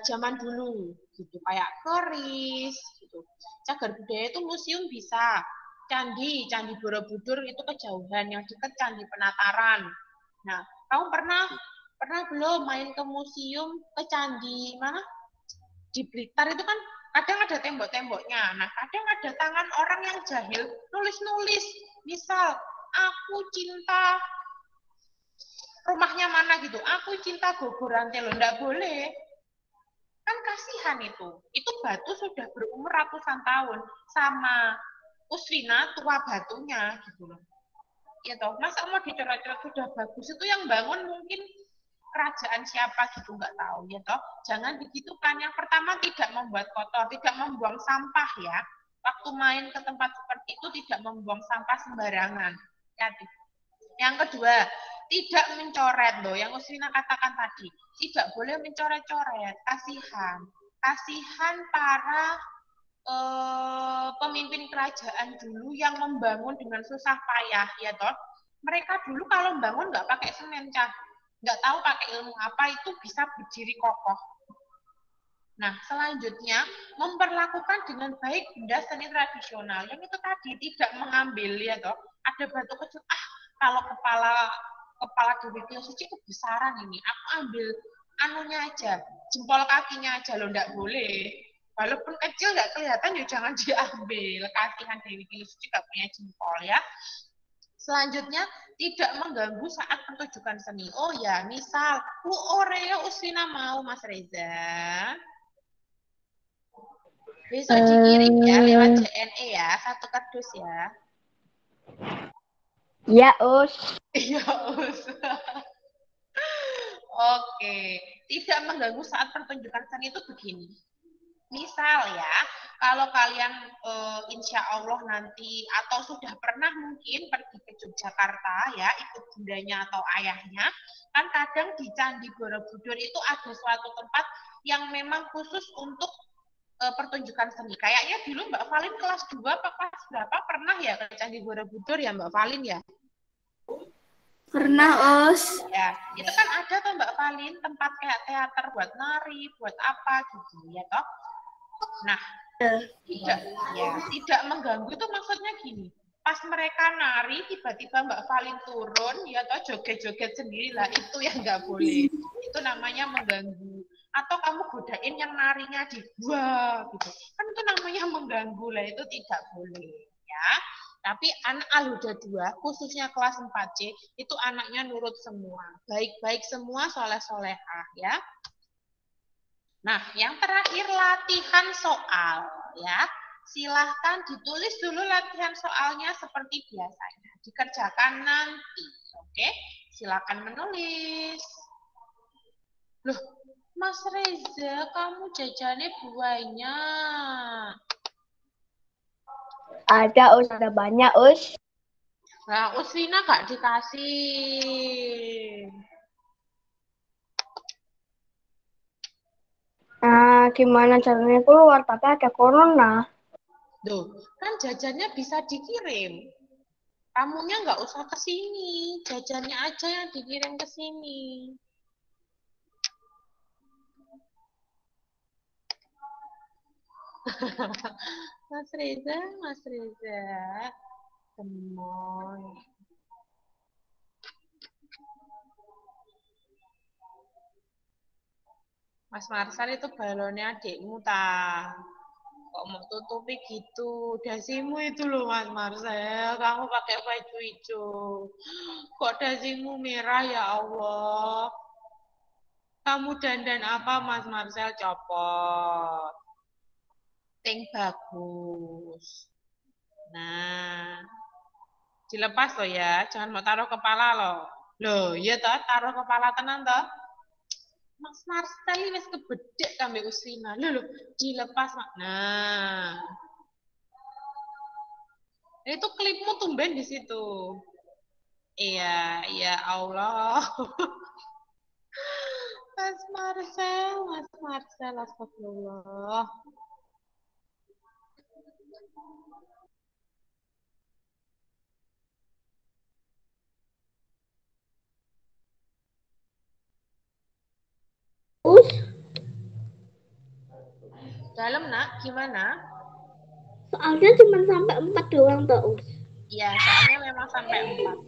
zaman dulu gitu kayak keris gitu. Cagar budaya itu museum bisa, candi Borobudur itu kejauhan, yang dekat Candi Penataran. Nah, kamu pernah belum main ke museum ke candi mana di Blitar itu kan kadang ada tembok-temboknya. Nah, kadang ada tangan orang yang jahil nulis-nulis. Misal, aku cinta rumahnya mana gitu. Aku cinta Gogorante loh, enggak boleh. Kan kasihan itu. Itu batu sudah berumur ratusan tahun. Sama Usfina tua batunya gitu loh. Ya toh, masa mau dicoret-coret sudah bagus itu yang bangun mungkin kerajaan siapa gitu nggak tahu ya toh. Jangan begitukan. Yang pertama tidak membuat kotor, tidak membuang sampah ya. Waktu main ke tempat seperti itu tidak membuang sampah sembarangan. Jadi, yang kedua, tidak mencoret loh. Yang Usrina katakan tadi, tidak boleh mencoret-coret. Kasihan, kasihan para pemimpin kerajaan dulu yang membangun dengan susah payah ya toh. Mereka dulu kalau membangun nggak pakai semen cah, nggak tahu pakai ilmu apa itu bisa berdiri kokoh. Nah, selanjutnya memperlakukan dengan baik benda seni tradisional. Yang itu tadi tidak mengambil ya toh. Ada batu kecil, kalau kepala Dewi Suci kebesaran ini, aku ambil anunya aja, jempol kakinya aja loh, nggak boleh. Walaupun kecil nggak kelihatan ya jangan diambil. Kasihan Dewi Suci nggak punya jempol ya. Selanjutnya, tidak mengganggu saat pertunjukan seni. Oh ya, misal Oreo Ustina mau Mas Reza. Besok dikirim ya lewat JNE ya, 1 kardus ya. Ya, Us. Iya, Us. Oke, tidak mengganggu saat pertunjukan seni itu begini. Misal ya, kalau kalian insya Allah nanti atau sudah pernah mungkin pergi ke Yogyakarta ya, ikut bundanya atau ayahnya, kan kadang di Candi Borobudur itu ada suatu tempat yang memang khusus untuk pertunjukan seni. Kayaknya dulu Mbak Valin kelas 2 apa kelas berapa pernah ya ke Candi Borobudur ya Mbak Valin ya? Pernah, Os. Ya, itu kan ada tuh Mbak Valin tempat kayak teater buat nari, buat apa gitu ya toh. Nah, tidak mengganggu itu maksudnya gini. Pas mereka nari, tiba-tiba Mbak Valin turun, ya toh joget-joget sendiri lah, itu yang nggak boleh. Itu namanya mengganggu. Atau kamu godain yang narinya di gua, gitu. Kan itu namanya mengganggu lah, itu tidak boleh. Ya. Tapi anak Al-Huda 2, khususnya kelas 4C, itu anaknya nurut semua. Baik-baik semua, soleh-solehah. Ya. Nah, yang terakhir latihan soal. Ya. Silahkan ditulis dulu latihan soalnya seperti biasanya. Dikerjakan nanti. Oke, silahkan menulis. Loh, Mas Reza, kamu jajannya banyak. Ada, Us. Ada banyak, Us. Nah, Usrina gak dikasih. Nah, gimana caranya keluar? Tapi ada corona. Duh, kan jajannya bisa dikirim. Kamunya nggak usah ke sini, jajannya aja yang dikirim ke sini. Mas Reza, temon. Mas Marsal itu balonnya adikmu, ta. Kok mau tutupi gitu? Dasimu itu loh, Mas Marsal. Kamu pakai baju hijau. Kok dasimu merah, ya Allah? Kamu dandan apa, Mas Marsal? Copot. Ting bagus. Nah, dilepas loh ya. Jangan mau taruh kepala loh. Loh, iya toh, taruh kepala tenan toh. Mas Marsal ini wis kebedek kambek Usina. Loh, dilepas, Mak. Nah, itu klipmu tumben di situ. Iya, ya Allah. Mas Marcel, astagfirullah. Us, Dalam nak, gimana? soalnya cuma sampai 4 doang toh, Us. Ya, soalnya memang sampai 4.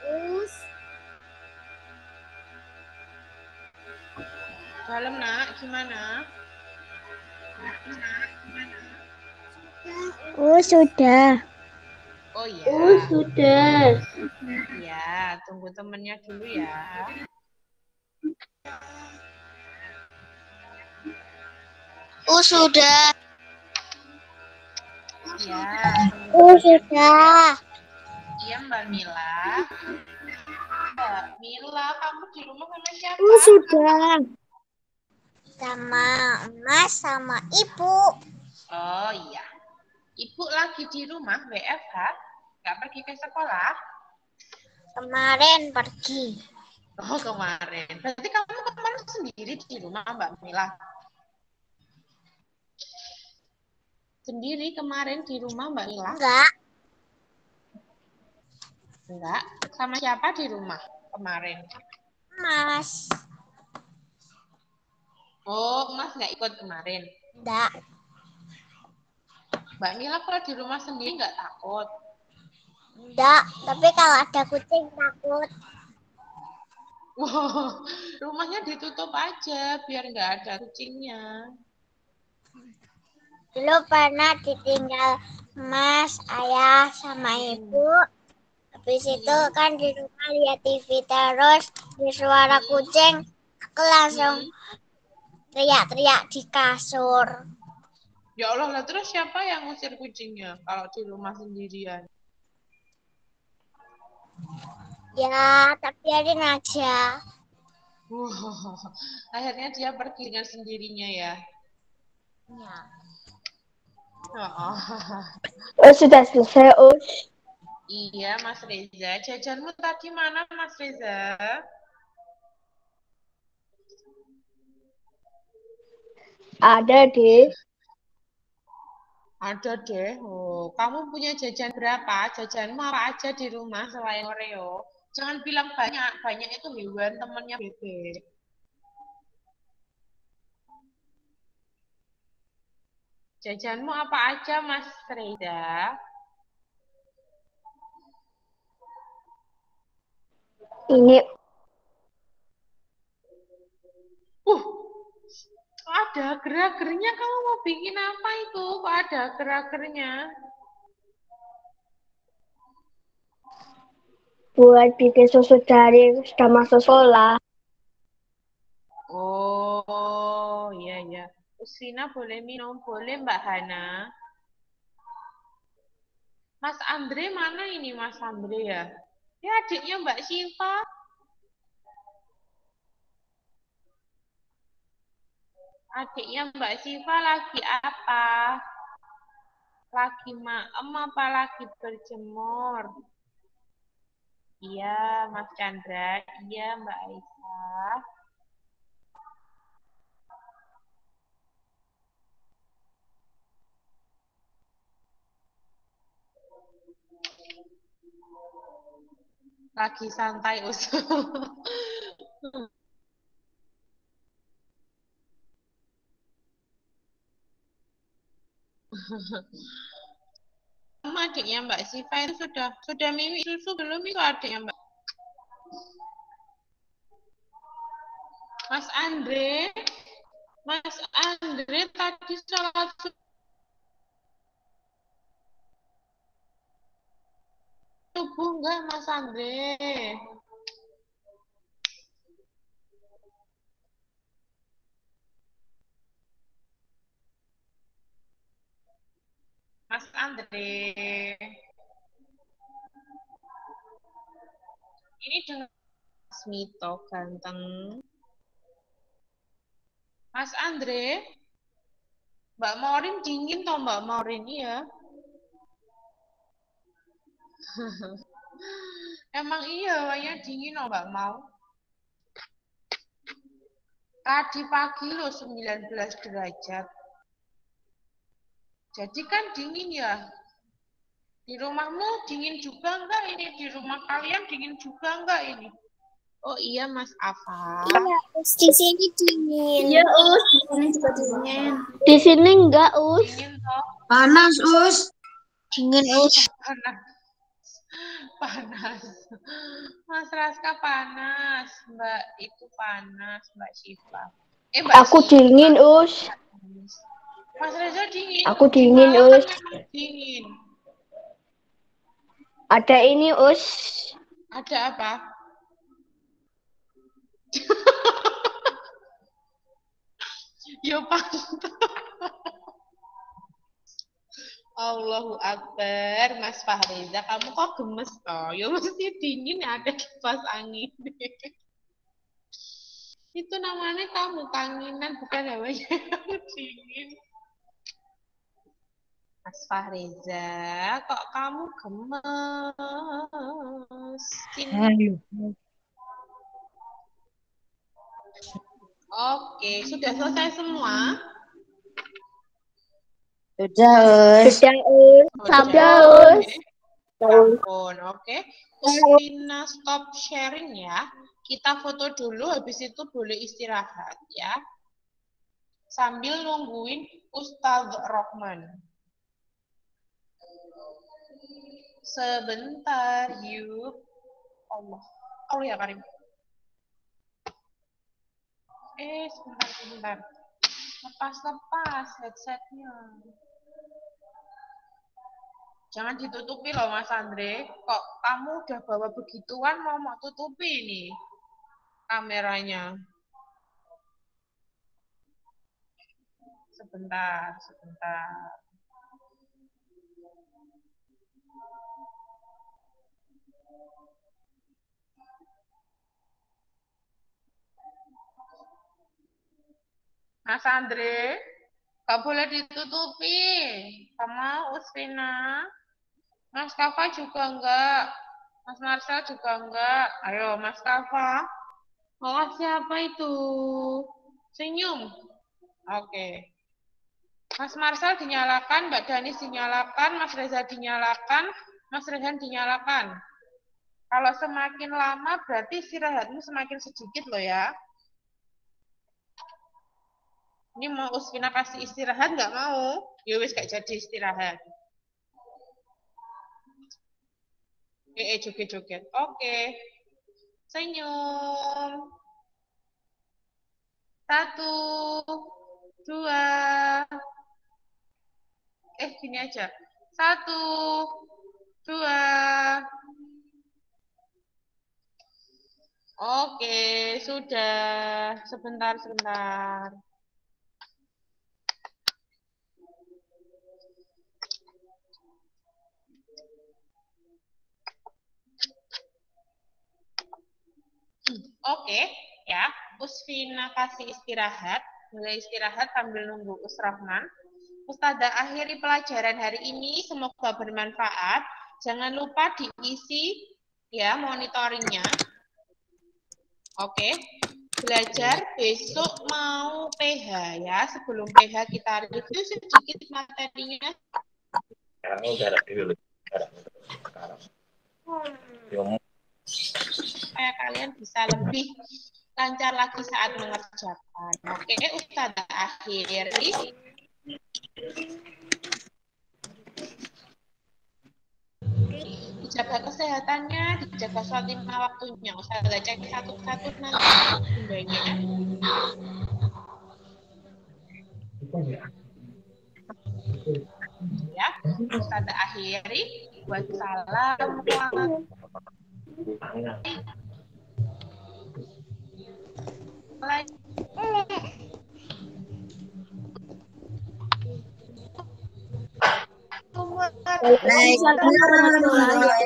Us, Dalam nak, gimana? Sudah. Oh ya. Us sudah. Ya, tunggu temennya dulu ya. Sudah. Ya. Sudah. Iya, Mbak Mila. Mbak Mila, kamu di rumah sama siapa? Sudah. Sama Mas, sama Ibu. Oh iya. Ibu lagi di rumah WFH? Nggak pergi ke sekolah? Kemarin pergi. Oh, kemarin. Berarti kamu kemarin sendiri di rumah, Mbak Mila? Sendiri kemarin di rumah, Mbak Mila? Enggak. Enggak. Sama siapa di rumah kemarin? Mas. Oh, Mas nggak ikut kemarin. Enggak. Mbak Mila kalau di rumah sendiri nggak takut? Enggak. Tapi kalau ada kucing takut. Wow, rumahnya ditutup aja biar nggak ada kucingnya. Dulu pernah ditinggal Mas, Ayah, sama Ibu. Habis itu kan di rumah lihat TV terus di suara kucing. Aku langsung teriak-teriak di kasur. Ya Allah, lah terus siapa yang ngusir kucingnya kalau di rumah sendirian? Ya, tapi biarin aja. Wow, akhirnya dia pergi dengan sendirinya ya. Ya. Oh. Sudah selesai, Us. Iya, Mas Reza. Jajanmu tadi mana, Mas Reza? Ada deh. Ada deh. Oh, kamu punya jajan berapa? Jajanmu apa aja di rumah selain Oreo? Jangan bilang banyak. Banyak itu hewan temannya bebek. Jajanmu apa aja, Mas Reza? Ini Ada gerak-geriknya. Kamu mau bikin apa itu? Kok ada gerak-geriknya? buat bikin susu dari sudah masuk sekolah. Oh, iya, iya. Usina boleh minum. Boleh, Mbak Hana. Mas Andre mana ini, Mas Andre ya? Ya, adiknya Mbak Syifa. Adiknya Mbak Syifa lagi apa? Lagi maem apa lagi berjemur? Iya, Mas Chandra. Iya, Mbak Aisyah. Lagi santai usul. Sama adiknya Mbak Syifa itu sudah mimi susu belum itu adiknya Mbak? Mas Andre, Mas Andre tadi sholat subuh enggak Mas Andre? Mas Andre. Ini dengan Mas Mito ganteng. Mas Andre, Mbak Morin dingin toh Mbak Morin ya? Emang iya hawanya dingin loh Mbak mau. Tadi pagi loh 19 derajat. Jadi kan dingin ya. Di rumahmu dingin juga enggak ini? Di rumah kalian dingin juga enggak ini? Oh iya Mas Afa. Iya, di sini dingin. Iya, Us. Di sini juga dingin. Di sini enggak, Us. Dingin toh? Panas, Us. Dingin, Us. Panas. Panas. Mas Raska panas. Mbak itu panas. Mbak Syifa. Mbak Aku Syifa. dingin, Us. Mas Reza dingin. Aku Di dingin, Malang Us. kan memang dingin. Ada ini, Us. Ada apa? Yo pantas. Allahu Akbar, Mas Fahriza, kamu kok gemes toh? Ya mesti dingin ada kipas angin. Itu namanya kamu kangenan, bukan namanya dingin. Mas Fahriza, kok kamu gemes? Sini. Oke, sudah selesai semua? Sudah, Us. Sudah, oke. Sampun, oke. Ustina stop sharing ya. Kita foto dulu, habis itu boleh istirahat ya. Sambil nungguin Ustadz Rohman. Sebentar, yuk. Allah. Oh ya, Karim. Sebentar. Lepas headsetnya. Jangan ditutupi loh, Mas Andre. Kok kamu udah bawa begituan mau tutupi nih kameranya. Sebentar. Mas Andre, gak boleh ditutupi sama Usfina. Mas Kafa juga enggak. Mas Marcel juga enggak. Ayo, Mas Kafa. Oh, siapa itu? Senyum. Oke. Mas Marcel dinyalakan, Mbak Danis dinyalakan, Mas Reza dinyalakan, Mas Rehan dinyalakan. Kalau semakin lama berarti istirahatmu semakin sedikit loh ya. Ini mau Usfina kasih istirahat nggak mau? Ya wis gak jadi istirahat. Joget-joget. Oke. Senyum. 1, 2. Gini aja. 1, 2. Oke, sudah. Sebentar. Oke, ya. Usfina kasih istirahat. Mulai istirahat sambil nunggu Usrahman. Ustazah akhiri pelajaran hari ini. Semoga bermanfaat. Jangan lupa diisi ya monitoringnya. Oke. Belajar besok mau PH ya. Sebelum PH kita review sedikit materinya. Supaya kalian bisa lebih lancar lagi saat mengerjakan. Oke, Ustazah akhiri. Dijaga kesehatannya, dijaga sholat 5 waktunya. Ustazah cek satu-satu nanti bundanya. Ya, Ustazah akhiri. Wassalamualaikum.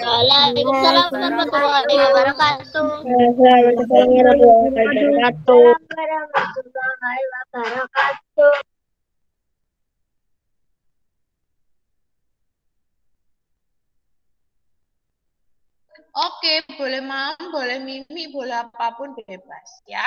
Waalaikumsalam warahmatullahi wabarakatuh. Oke, boleh Mam, boleh Mimi, boleh apapun bebas ya.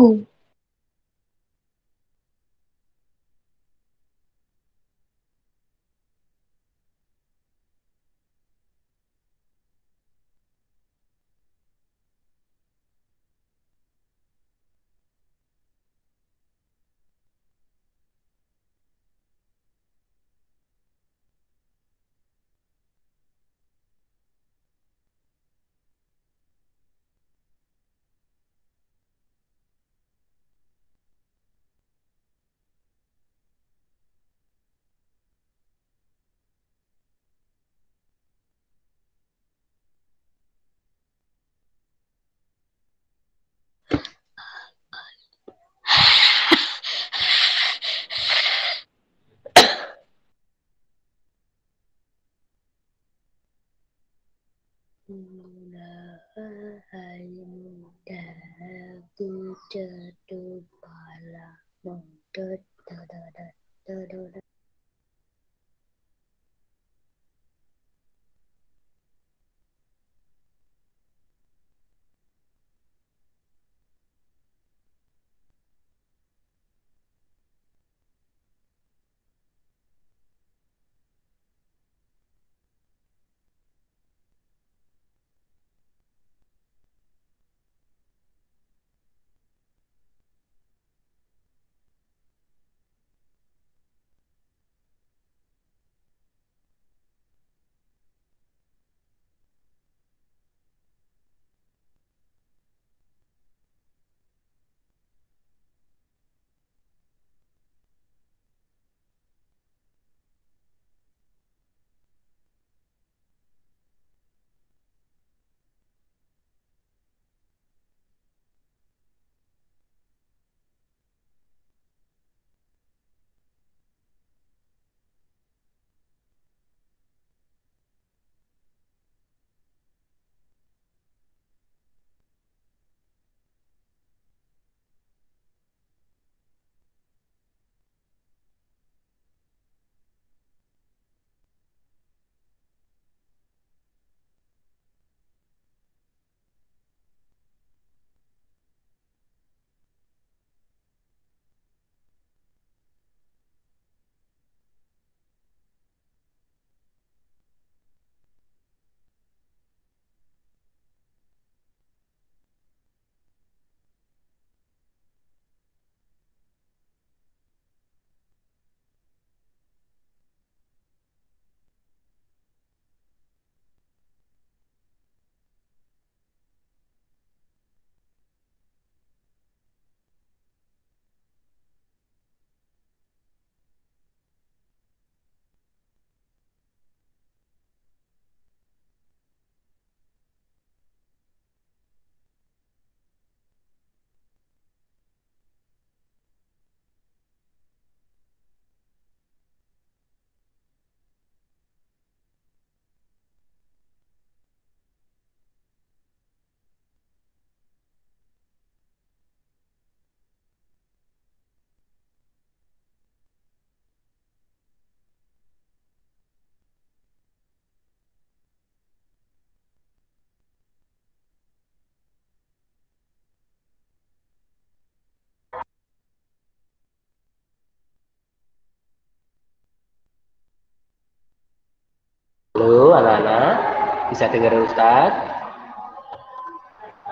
Bu. Hari muda aku jatuh pala motor. Bisa dengar Ustaz?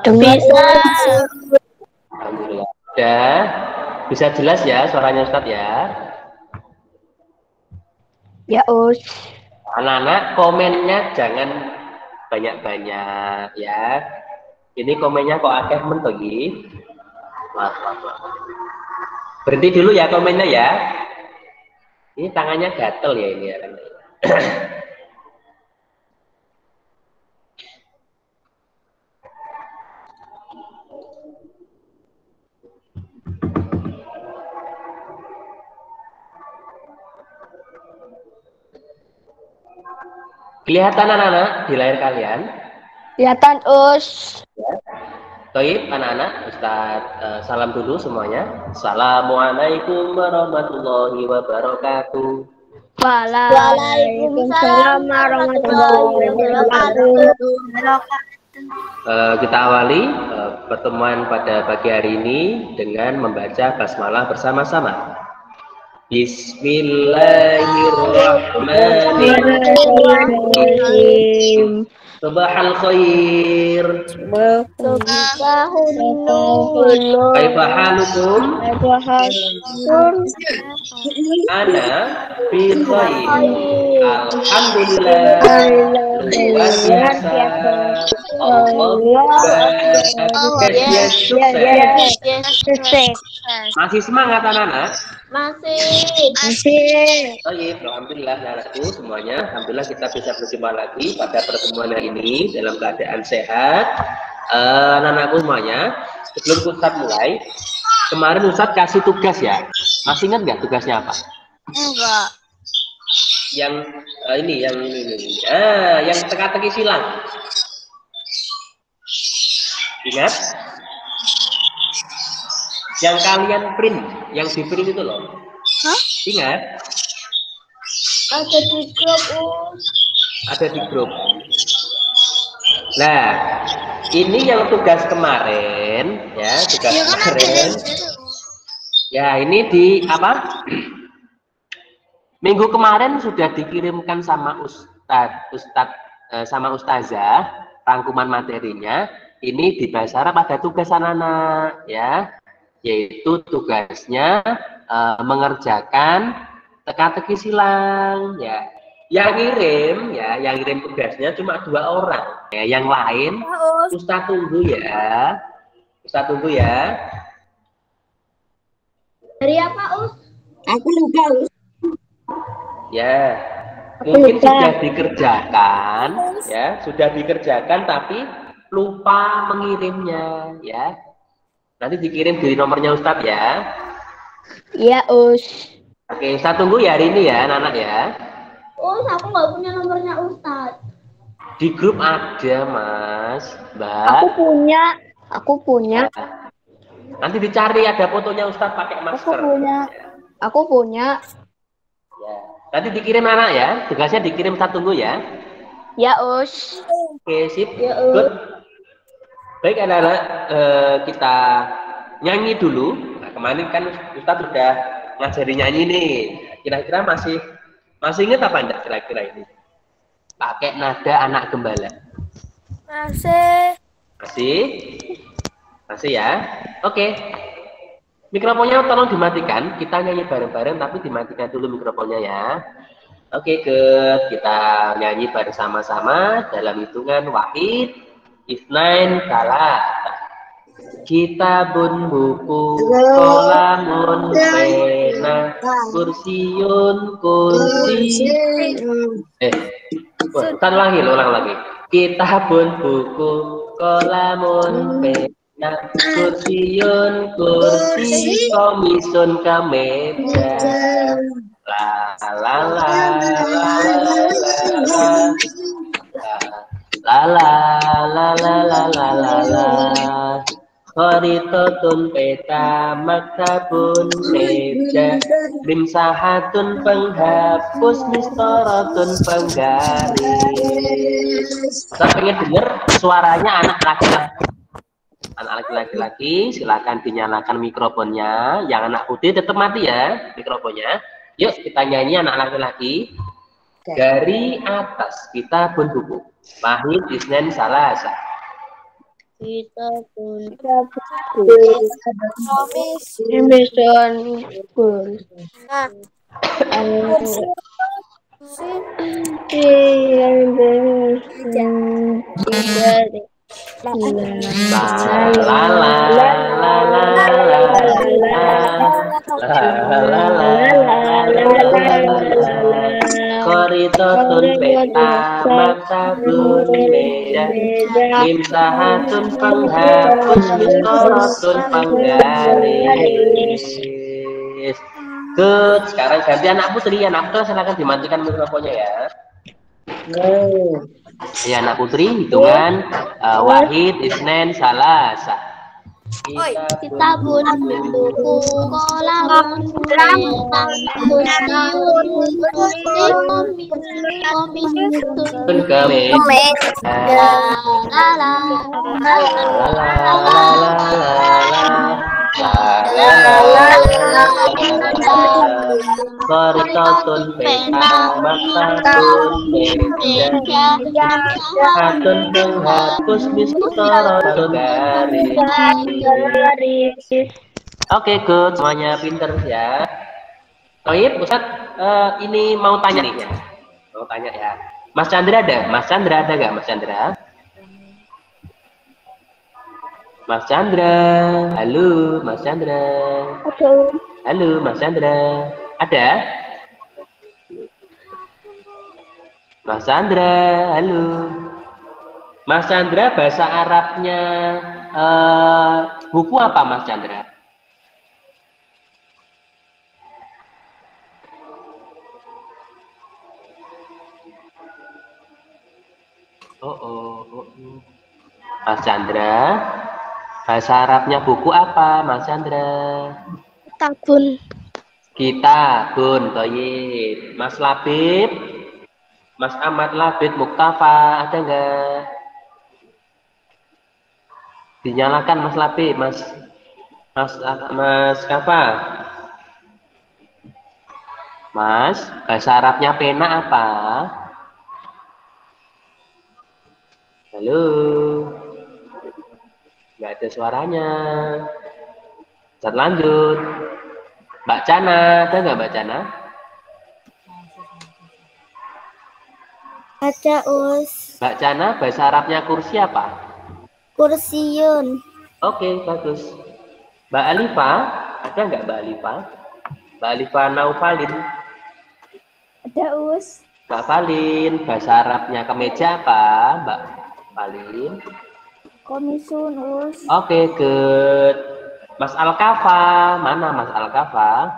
Bisa. Alhamdulillah. Udah bisa jelas ya suaranya Ustaz ya? Ya, Us. Anak-anak komennya jangan banyak-banyak ya. Ini komennya kok akeh men to iki. Wah. Berhenti dulu ya komennya ya. Ini tangannya gatel ya ini ya. Kelihatan anak-anak di layar kalian? Kelihatan, Us. Ya. Baik, anak-anak, Ustaz salam dulu semuanya. Assalamualaikum warahmatullahi wabarakatuh. Waalaikumsalam warahmatullahi wabarakatuh. Kita awali pertemuan pada pagi hari ini dengan membaca basmalah bersama-sama. Bismillahirrahmanirrahim. Subahal khair. Subahun Kaifa halukum? Ana bi khair. Alhamdulillah. Luar biasa. Allah sukses. Masih semangat anak-anak? Masih. Alhamdulillah anak-anakku semuanya. Alhamdulillah kita bisa berjumpa lagi pada pertemuan hari ini dalam keadaan sehat. Anak-anakku semuanya, sebelum Ustadz mulai, kemarin Ustadz kasih tugas ya. Masih ingat nggak tugasnya apa? Enggak. Yang ini. Yang teka-teki silang. Ingat? Yang kalian print, yang di print itu loh. Hah? Ingat? Ada di grup. Ada di grup. Nah, ini yang tugas kemarin, ya, tugas kemarin. Ya, ini di apa? Minggu kemarin sudah dikirimkan sama sama Ustazah rangkuman materinya. Ini di bahasa Arab ada tugas anak-anak, ya, yaitu tugasnya mengerjakan teka-teki silang, ya. Yang kirim tugasnya cuma 2 orang. Ya, yang lain Ustaz tunggu ya. Dari apa, Us? Aku lupa, Us. Ya. Mungkin sudah dikerjakan tapi lupa mengirimnya, ya. Nanti dikirim di nomornya Ustadz ya. Iya, Us. Oke, Ustadz tunggu ya hari ini ya, anak-anak ya. Us, aku nggak punya nomornya Ustadz. Di grup ada, Mas, Mbak. Aku punya. Nanti dicari ada fotonya Ustadz pakai masker. Aku punya. Ya. Nanti dikirim anak ya. Tugasnya dikirim, Ustadz tunggu ya. Ya, Us. Oke, sip. Ya, Good. Baik anak-anak, kita nyanyi dulu. Nah, kemarin kan Ustadz sudah ngajari nyanyi nih. Kira-kira masih ingat apa enggak kira-kira ini? Pakai nada anak gembala. Masih ya? Oke. Mikrofonnya tolong dimatikan. Kita nyanyi bareng-bareng tapi dimatikan dulu mikrofonnya ya. Oke, good. Kita nyanyi bersama-sama dalam hitungan wahid, isnain, salasa. Kitabun buku, kolamun, pena, kursiun, kursi. Ulang lagi. Kitabun buku, kolamun, pena, kursiun, kursi, komisun, kemeja. La la la la la. Kharitatun peta, maktabun meja, limsahatun penghapus, mistoratun penggaris. Saya pengen dengar suaranya anak laki-laki. Anak laki-laki, silakan dinyalakan mikrofonnya. Yang anak putih tetap mati ya mikrofonnya. Yuk kita nyanyi anak laki-laki. Dari atas kita pun buku. Wahid, Isnin, Salasa. Kita pun Kamis. Emission school. Nah, Koritotun peta maktabun meja mimsahatun penghapus miskorotun penggaris. Good. Sekarang ganti anak putri. Anak putri silakan dimatikan mikrofonnya ya. Ya anak putri hitungan Wahid, Isnin, Salasa. kita pun buku kolam Koritotun peta maktabun meja hatun penghapus miskorotun garis. Oke, good. Semuanya pinter ya. Toib, Ustadz, ini mau tanya nih ya. Mau tanya ya. Mas Chandra ada? Mas Chandra ada nggak, Mas Chandra? Mas Chandra. Halo, Mas Chandra. Halo, Mas Chandra. Ada? Mas Chandra, halo. Mas Chandra, bahasa Arabnya buku apa, Mas Chandra? Mas Chandra, bahasa Arabnya buku apa, Mas Chandra? Kitabun. Kitabun, toyib. Mas Labib, Mas Ahmad Labib Muktafa, ada nggak? Dinyalakan Mas Labib, Mas Kafa. Mas, bahasa Arabnya pena apa? Halo, nggak ada suaranya. Kita lanjut. Mbak Cana, ada nggak Mbak Cana? Ada Us. Mbak Cana, bahasa Arabnya kursi apa? Kursiun. Oke, bagus. Mbak Alifa, ada nggak Mbak Alifa? Mbak Alifa Naufalin. Ada Us. Mbak Falin, bahasa Arabnya kemeja apa, Mbak Falin? Komisun Us. Oke, good. Mas Alkafa, mana Mas Alkafa?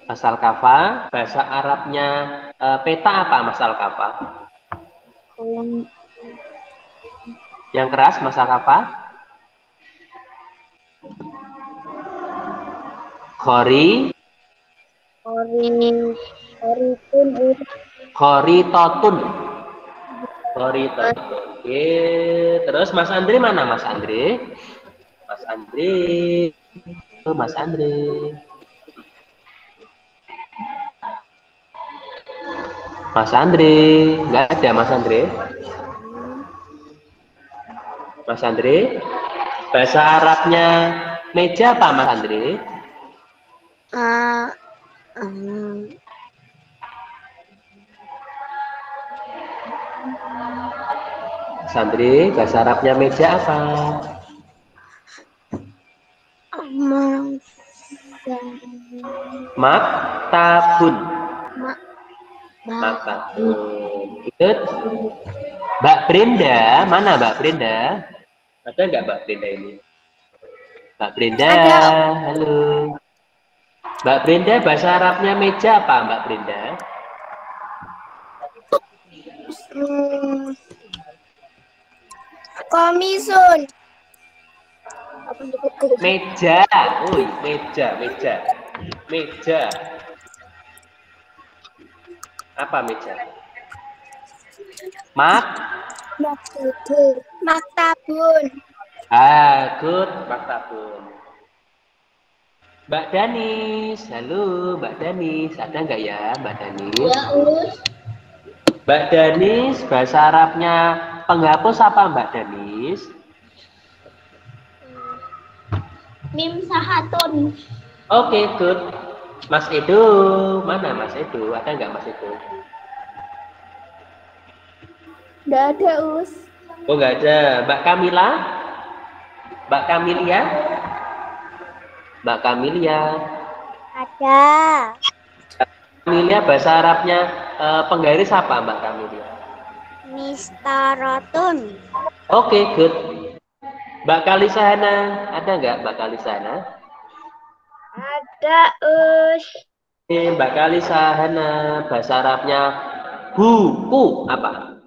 Mas Alkafa, bahasa Arabnya peta apa, Mas Alkafa? Yang keras, Mas Alkafa? Khoritotun. Oke, terus Mas Andre mana Mas Andre? Mas Andre. Mas Andre. Mas Andre, nggak ada Mas Andre. Mas Andre, bahasa Arabnya meja apa Mas Andre? Mas Andre, bahasa Arabnya meja apa? Maktabun. Maktabun. Good. Mbak Brenda, mana Mbak Brenda? Ada nggak Mbak Brenda ini? Mbak Brenda, halo. Mbak Brenda, bahasa Arabnya meja apa Mbak Brenda? Komisun. Meja, meja. Apa meja? Maktabun. Good, maktabun. Mbak Danis, halo Mbak Danis, ada nggak ya Mbak Danis? Ya, Us. Mbak Danis, bahasa Arabnya penghapus apa Mbak Danis? Mim sahatun. Oke, good. Mas Edo, mana Mas Edo? Ada nggak Mas Edo? Nggak ada, Us. Oh, nggak ada. Mbak Kamila? Mbak Kamilia? Mbak Kamilia? Ada. Kamilia bahasa Arabnya penggaris apa Mbak Kamilia? Mistarotun. Oke, good. Mbak Kalisana, ada nggak Mbak Kalisana? Ada, Us. Oke, Mbak Kalisana, bahasa Arabnya buku apa?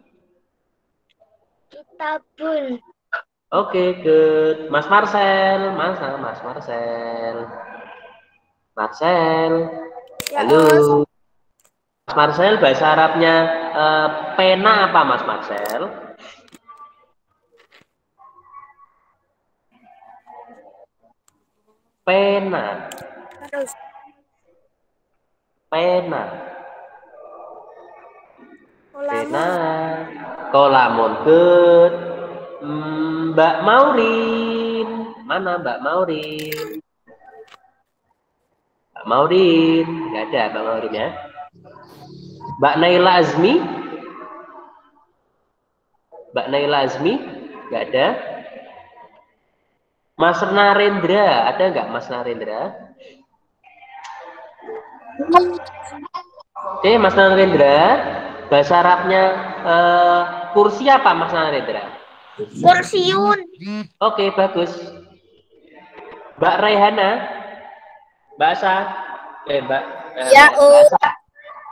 Kitabun. Oke, good. Mas Marcel, mana Mas Marcel? Marcel, halo. Mas Marcel, bahasa Arabnya pena apa Mas Marcel? Pena. Pena. Pena. Kolamun, good. Mbak Maurin, mana Mbak Maurin? Mbak Maurin, nggak ada Mbak Maurin ya. Mbak Naila Azmi, Mbak Naila Azmi, nggak ada. Mas Narendra, ada nggak Mas Narendra? Oke, Mas Narendra, bahasa Arabnya kursi apa Mas Narendra? Kursiun. Oke, bagus. Mbak Raihana, bahasa, Ya,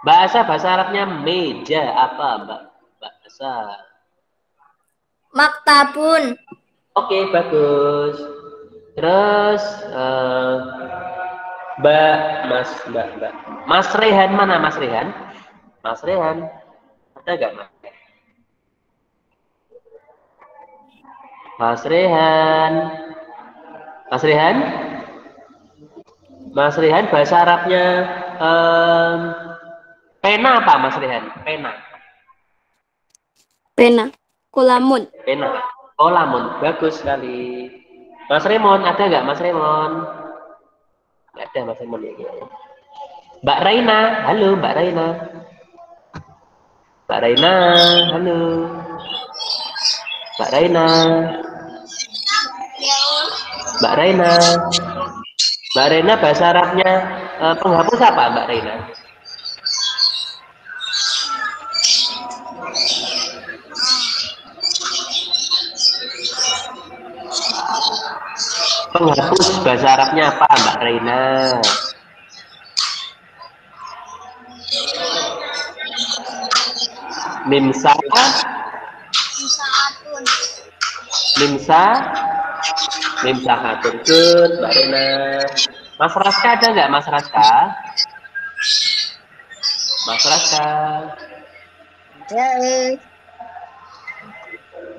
bahasa, bahasa Arabnya meja apa Mbak? Bahasa. Maktabun. Oke, bagus. Terus Mas Rehan, mana Mas Rehan? Mas Rehan, ada nggak Mas? Mas Rehan, Mas Rehan, Mas Rehan, bahasa Arabnya pena apa Mas Rehan? Pena. Pena. Kolamun. Pena. Oh, lamun, bagus sekali. Mas Remon, ada nggak Mas Remon? Nggak ada Mas Remon ya. Mbak Raina, halo Mbak Raina. Mbak Raina, halo. Mbak Raina. Mbak Raina. Mbak Raina, bahasa Arabnya penghapus apa Mbak Raina? Penghapus bahasa Arabnya apa Mbak Reina? Mimsa, Mimsa hatun, good Mbak Reina. Mas Raska ada nggak Mas Raska? Mas Raska?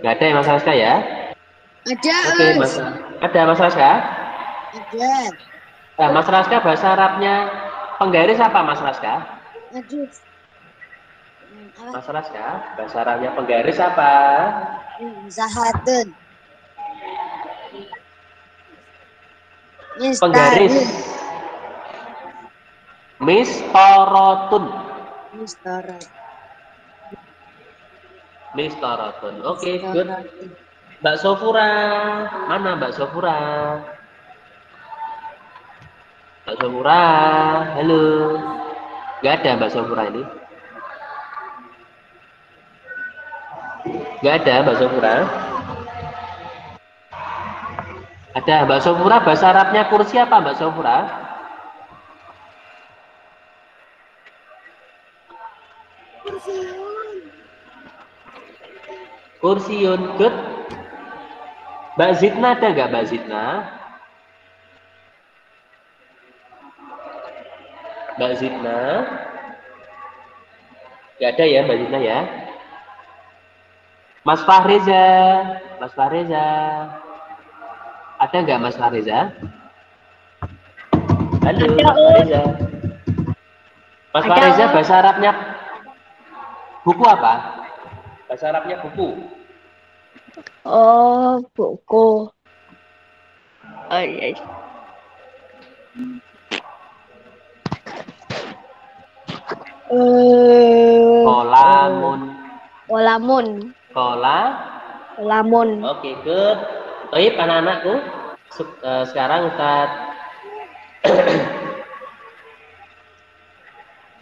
Nggak ada ya Mas Raska ya? Ada. Oke, Mas. Ada Mas Raska? Ada. Nah, Mas Raska bahasa Arabnya penggaris apa Mas Raska? Aduh. Mas Raska, bahasa Arabnya penggaris apa? Zahatun. Penggaris. Mistorotun. Mistorotun. Oke, good. Mbak Sofura, mana Mbak Sofura? Mbak Sofura, halo. Nggak ada Mbak Sofura ini. Nggak ada Mbak Sofura. Ada Mbak Sofura, bahasa Arabnya kursi apa Mbak Sofura? Kursiun, good. Mbak Zidna ada nggak Mbak Zidna? Mbak Zidna? Nggak ada ya Mbak Zidna ya? Mas Fahreza, Mas Fahreza, ada nggak Mas Fahreza? Halo, Mas Fariza. Mas Fariza, bahasa Arabnya buku apa? Bahasa Arabnya buku. Oh, buku. Oh iya. Kolamun. Kolamun. Kolamun. Oke, good. Baik, anak-anakku. Sekarang Ustaz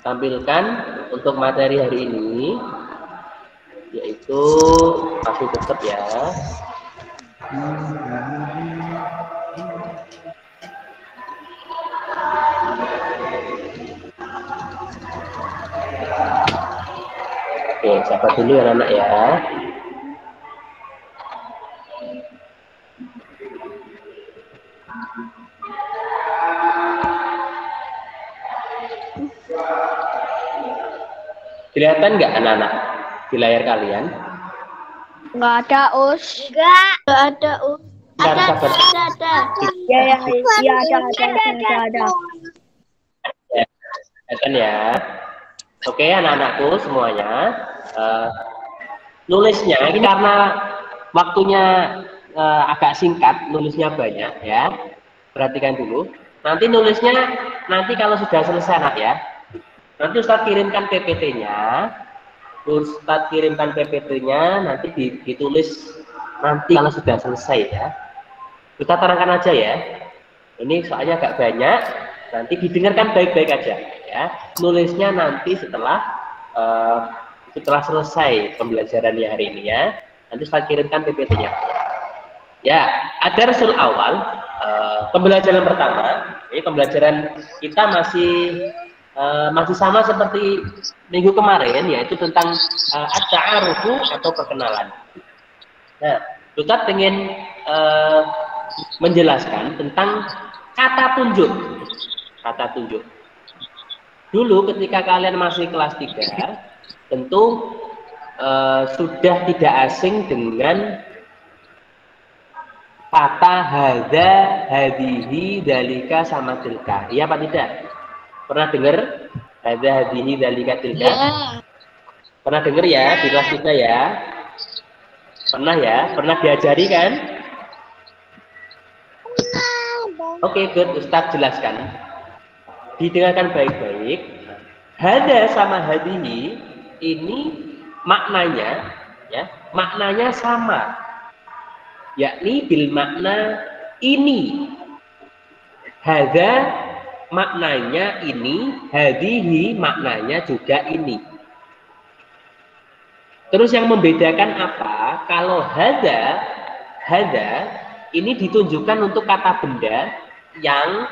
tampilkan untuk materi hari ini, yaitu masih tetap ya. Oke, sabar dulu ya anak ya. Kelihatan nggak anak-anak di layar kalian? Nggak ada, Us. Enggak. Nggak ada, Us. Sabar. Ada. Iya, ada. Kelihatan ya. Oke, anak-anakku semuanya. Nulisnya ini karena waktunya agak singkat, nulisnya banyak ya. Perhatikan dulu. Nanti nulisnya nanti kalau sudah selesai anak ya. Nanti Ustadz kirimkan PPT-nya. Nanti ditulis nanti kalau sudah selesai ya. Kita terangkan aja ya. Ini soalnya agak banyak. Nanti didengarkan baik-baik aja ya. Nulisnya nanti setelah selesai pembelajarannya hari ini ya. Nanti Ustadz kirimkan PPT-nya. Ya, ada rasul awal. Pembelajaran pertama. Ini pembelajaran kita masih sama seperti minggu kemarin, yaitu tentang at-ta'arufu atau perkenalan. Nah, Ustadz ingin menjelaskan tentang kata tunjuk. Kata tunjuk. Dulu ketika kalian masih kelas 3, tentu sudah tidak asing dengan kata hadza, hadihi, dalika, sama tilka. Iya apa tidak? Pernah dengar hadza, hadihi, dalika, tilka? Pernah dengar ya di kelas 3 ya? Pernah ya? Pernah diajari kan? Oke, good. Ustadz jelaskan. Didengarkan baik-baik. Hadza sama hadihi ini maknanya sama. Yakni bil makna ini. Hadza maknanya ini, hadihi maknanya juga ini. Terus yang membedakan apa? Kalau hadza ini ditunjukkan untuk kata benda yang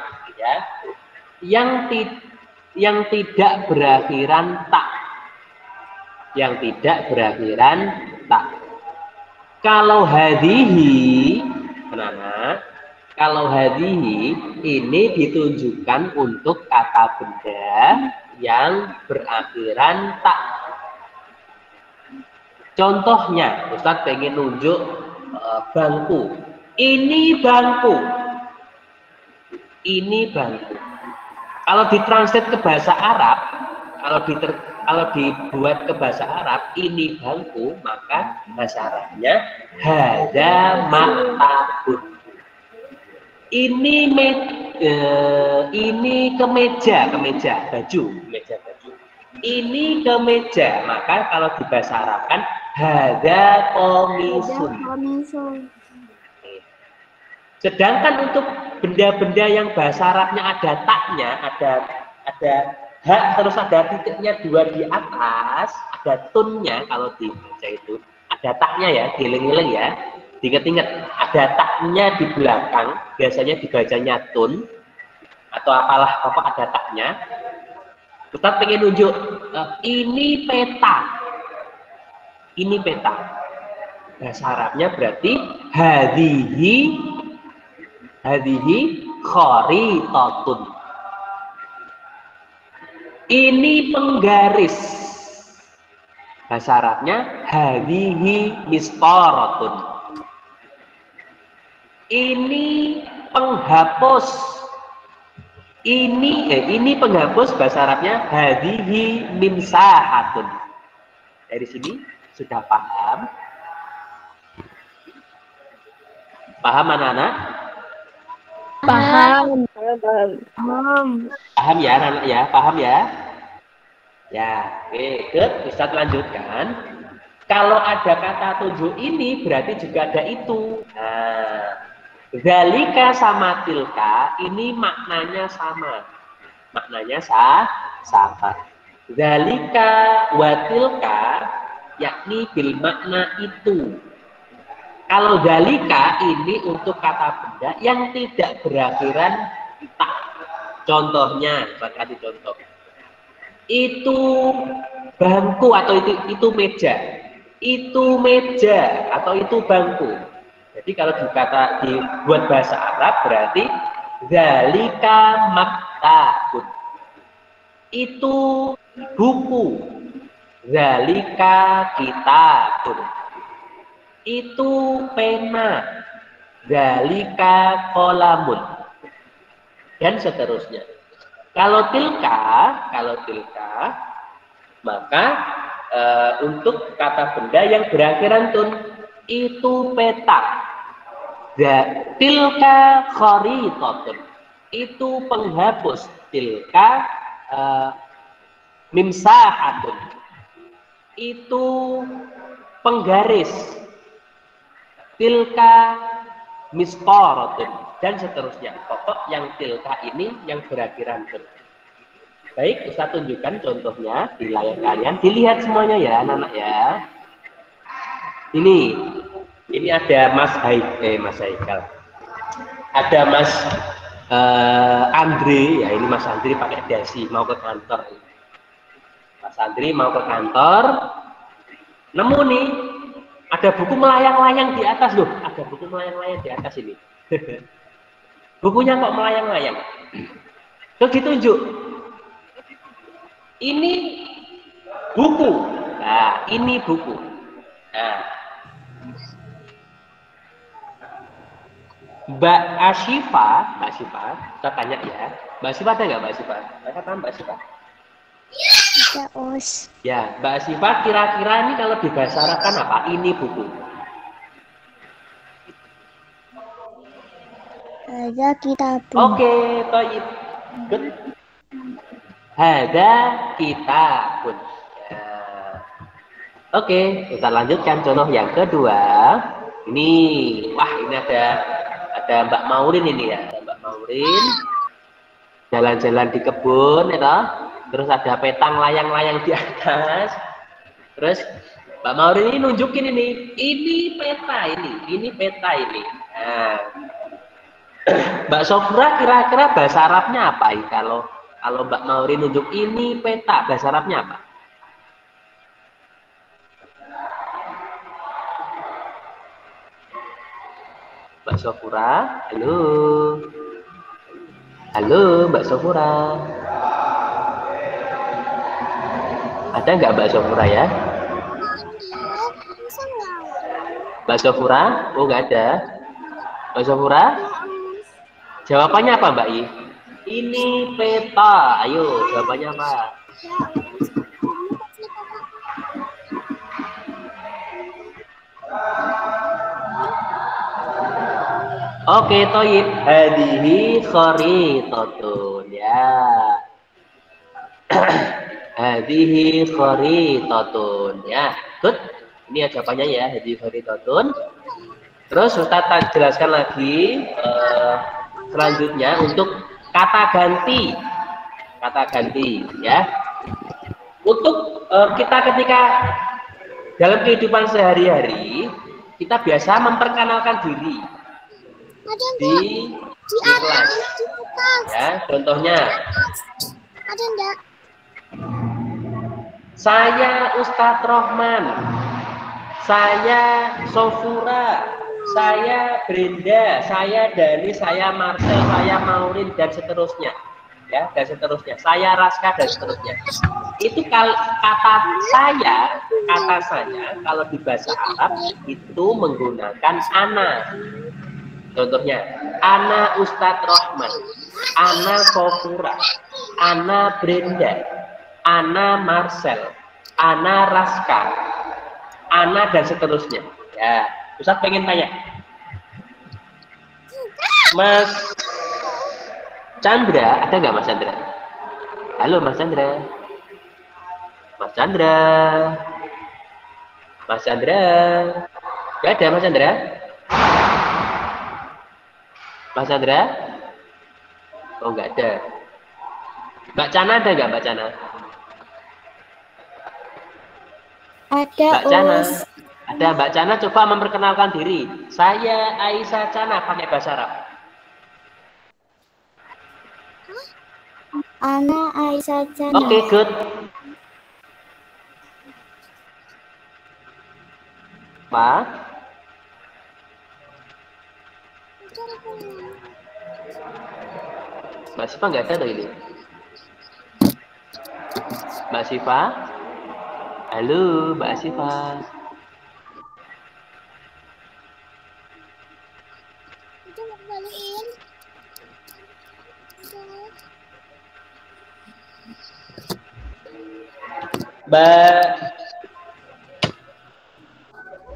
tidak berakhiran tak. Yang tidak berakhiran tak. Kalau hadihi, anak-anak, kalau hadihi ini ditunjukkan untuk kata benda yang berakhiran tak. Contohnya, Ustadz pengen nunjuk bangku. Ini bangku. Ini bangku. Kalau ditranslate ke bahasa Arab, kalau dibuat ke bahasa Arab, ini bangku, maka bahasa Arabnya hadza maktabun. Ini kemeja baju. Ini kemeja, maka kalau di bahasa Arab kan hadza qamisun. Sedangkan untuk benda-benda yang bahasa Arabnya ada taknya, ada hak, terus ada titiknya 2 di atas, ada tunnya, kalau dibaca itu ada taknya ya, dieling-eling ya, diinget-inget, ada taknya di belakang, biasanya dibacanya tun atau apalah, pokok ada taknya. Kita pengen nunjuk ini peta, ini peta. Bahasa Arabnya berarti hadihi kharitatun. Ini penggaris. Bahasa Arabnya hadihi mistaratun. Ini penghapus. Ini penghapus bahasa Arabnya hadihi mimsahatun. Dari sini sudah paham? Paham anak-anak? Paham. Paham ya anak-anak ya? Paham ya? Ya, oke. Good. Ustadz lanjutkan. Kalau ada kata tunjuk ini berarti juga ada itu. Nah, zalika sama tilka ini maknanya sama. Maknanya sama. Zalika wa tilka yakni bil makna itu. Kalau zalika ini untuk kata benda yang tidak berakhiran tak. Contohnya, saya kasih contoh. Itu bangku atau itu meja. Itu meja atau itu bangku. Jadi kalau dibuat bahasa Arab berarti zalika maktabun. Itu buku. Zalika kitabun. Itu pena. Zalika qalamun. Dan seterusnya. Kalau tilka maka untuk kata benda yang berakhiran tun itu peta. Tilka kharitatun itu penghapus. Tilka mimsahatun itu penggaris. Tilka misqaratun dan seterusnya. Pokok yang tilka ini yang berakhiran tun. Baik, Ustaz tunjukkan contohnya di layar kalian. Dilihat semuanya ya, anak-anak ya. Ini ada Mas Haikal. Ada Mas Andri, ya ini Mas Andri pakai dasi mau ke kantor. Mas Andri mau ke kantor, nemu nih ada buku melayang-layang di atas loh. Ada buku melayang-layang di atas ini. Bukunya kok melayang-layang. Terus ditunjuk. Ini buku. Nah, ini buku. Nah, Mbak Asyifa, kita tanya ya. Mbak Asyifa ada nggak Mbak Asyifa? Saya tahu Mbak Asyifa. Ada Us. Ya, Mbak Asyifa kira-kira ini kalau dibahasa Arab kan apa? Ini buku. Ada kitab. Oke, toib. Good. Ada kitabun. Ya. Oke, kita lanjutkan contoh yang kedua. Ini, wah ini ada Mbak Maurin ini ya, ada Mbak Maurin. Jalan-jalan di kebun, ya. Terus ada petang layang-layang di atas. Terus Mbak Maurin ini nunjukin ini peta ini peta ini. Nah, Mbak Sofra kira-kira bahasa Arabnya apa ini kalau Mbak Maurin nunjuk ini peta, bahasa Arabnya apa? Mbak Sofra, halo. Halo Mbak Sofra. Ada nggak Mbak Sofra ya? Mbak Sofra? Oh nggak ada. Mbak Sofra? Jawabannya apa Mbak I? Ini peta. Ayo, jawabannya apa? Oke, toib. Hadihi kharitatun ya. Hadihi kharitatun ya. Good. Ini jawabannya ya, hadihi kharitatun. Terus Ustaz jelaskan lagi selanjutnya untuk kata ganti ya. Untuk kita ketika dalam kehidupan sehari-hari kita biasa memperkenalkan diri di kelas ya. Contohnya Ada enggak? Saya Ustadz Rohman, saya Sofura, saya Brenda, saya Dani, saya Marcel, saya Maurin dan seterusnya. Ya, dan seterusnya. Saya Raska dan seterusnya. Itu kata saya kalau di bahasa Arab itu menggunakan ana. Contohnya, Ana Ustadz Rohman, Ana Sofura, Ana Brenda, Ana Marcel, Ana Raska, Ana dan seterusnya. Ya, Ustadz pengen tanya, Mas Chandra, ada nggak Mas Chandra? Halo Mas Chandra. Mas Chandra. Mas Chandra. Nggak ada Mas Chandra? Mas Chandra? Oh nggak ada. Mbak Cana ada nggak Mbak Cana? Ada Mbak Cana. Ada Mbak Cana, coba memperkenalkan diri. Saya Aisyah Cana, pakai bahasa Arab. Ana Aisyah Cana. Oke, good. Pak? Mbak Siva nggak ada tuh ini. Mbak Siva? Halo, Mbak Siva.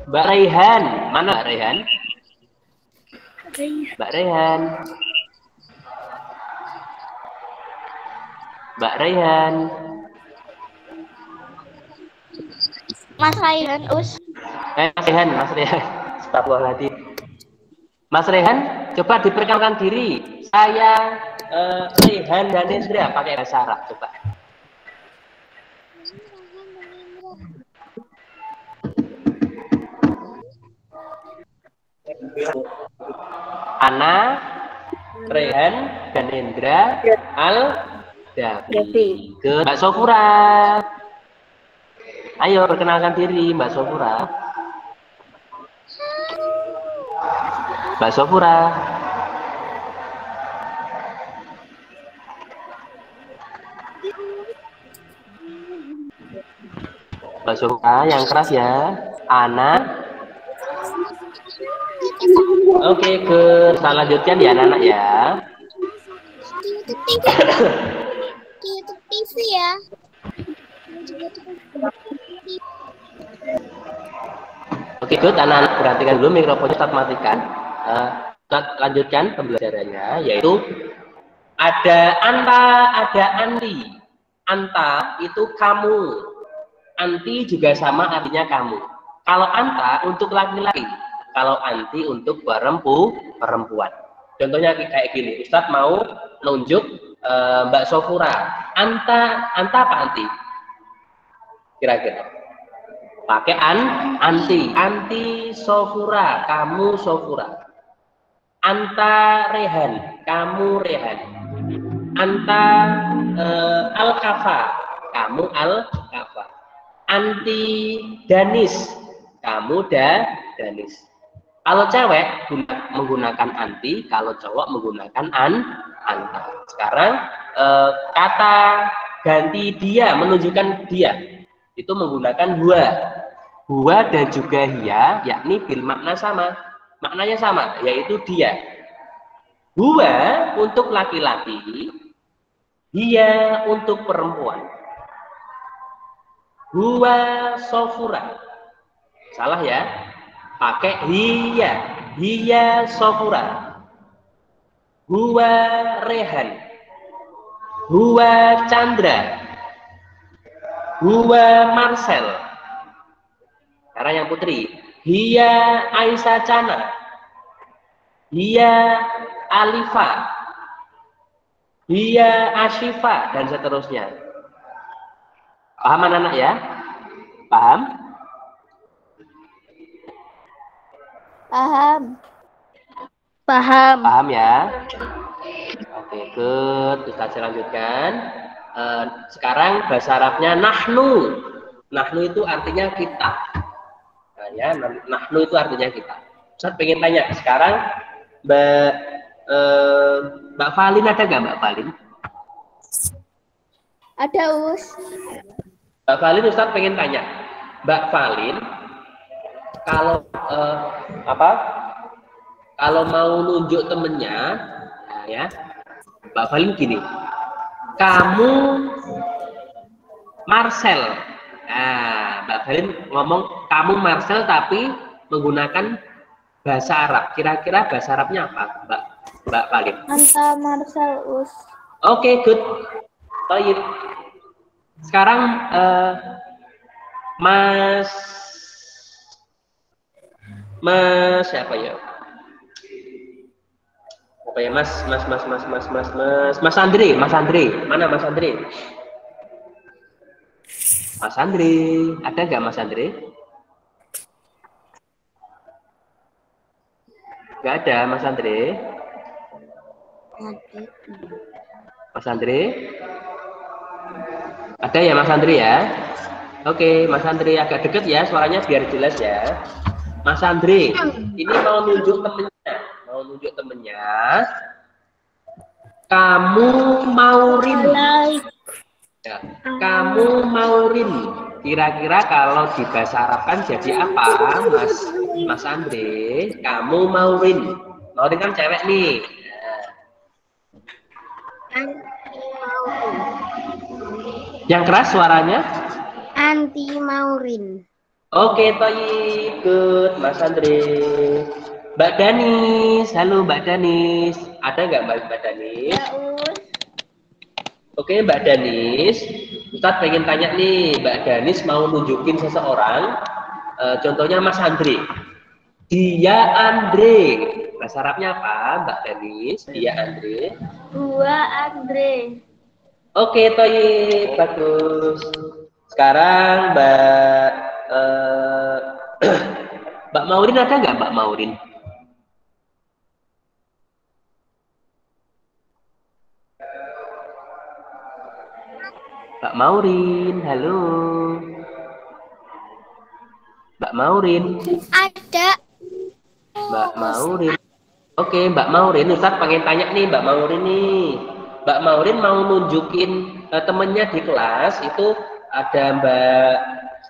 Mbak Raihan, mana Mbak Raihan? Mbak Raihan. Mbak Raihan. Mas Raihan, Us. Mas Raihan, Mas Raihan. Astagfirullahaladzim. Mas Raihan, coba diperkenalkan diri. Saya Raihan dan Indra, pakai bahasa Arab, coba. Ana, Rehan, dan Indra, Al-Dafi. Ke Mbak Sofura. Ayo perkenalkan diri Mbak Sofura. Mbak Sofura. Mbak Sofura yang keras ya. Ana. Oke, ke selanjutnya ya anak-anak ya. Di YouTube TV ya. Oke, good. Anak-anak perhatikan dulu mikrofonnya, Ustaz matikan. Ustaz lanjutkan pembelajarannya, yaitu ada anta, ada anti. Anta itu kamu. Anti juga sama artinya kamu. Kalau anta untuk laki-laki, kalau anti untuk perempuan. Contohnya kayak gini, Ustadz mau nunjuk Mbak Sofura. Anta apa anti? Kira-kira. Pakai anti. Anti Sofura, kamu Sofura. Anta Rehan, kamu Rehan. Anta Al-Kafa, kamu Al-Kafa. Anti Danis, kamu Danis. Kalau cewek menggunakan anti, kalau cowok menggunakan anta. Sekarang kata ganti dia, menunjukkan dia, itu menggunakan huwa. Huwa dan juga hiya, yakni bil makna sama. Maknanya sama, yaitu dia. Huwa untuk laki-laki, hiya untuk perempuan. Huwa Sofura. Salah ya? Pakai hiya Sofura. Huwa Rehan. Huwa Chandra. Huwa Marcel. Sekarang yang putri. Hiya Aisyah Cana. Hiya Alifa. Hiya Ashifa dan seterusnya. Paham anak-anak ya? Paham? Paham. Paham ya? Oke, good. Kita lanjutkan. Sekarang bahasa Arabnya nahnu. Nahnu itu artinya kita. Nah, ya, nahnu itu artinya kita. Ustaz pengen tanya, sekarang Mbak Valin ada nggak Mbak Valin? Ada, Us. Mbak Valin, Ustaz pengen tanya. Mbak Valin, kalau kalau mau nunjuk temennya, nah ya, Mbak Valin gini, kamu Marcel. Nah, Mbak Valin ngomong kamu Marcel tapi menggunakan bahasa Arab. Kira-kira bahasa Arabnya apa, Mbak Valin? Anta Marcel Us. Oke, good. Baik. Sekarang Mas siapa ya? Apa ya, Mas Andre. Mana Mas Andre? Mas Andre, ada nggak Mas Andre? Nggak ada Mas Andre. Mas Andre? Ada ya Mas Andre ya? Oke, Mas Andre agak deket ya suaranya biar jelas ya. Mas Andre, ini mau nunjuk temennya. Kamu Maurin. Ya, kamu Maurin. Kira-kira kalau di bahasa Arab kan jadi apa, Mas Andre? Kamu Maurin. Maurin kan cewek nih. Yang keras suaranya? Anti Maurin. Oke, Toyi, good, Mas Andre. Mbak Danis, halo Mbak Danis. Ada nggak Mbak Danis? Oke, Mbak Danis. Ustadz pengen tanya nih, Mbak Danis mau nunjukin seseorang. Contohnya Mas Andre. Dia Andre. Bahasa Arabnya apa, Mbak Danis? Dia Andre. Gua Andre. Oke, Toyi, bagus. Sekarang Mbak Maurin ada nggak Mbak Maurin? Mbak Maurin, halo. Mbak Maurin. Ada. Mbak Maurin. Oke, Mbak Maurin, Ustadz pengen tanya nih Mbak Maurin nih. Mbak Maurin mau nunjukin temennya di kelas itu ada Mbak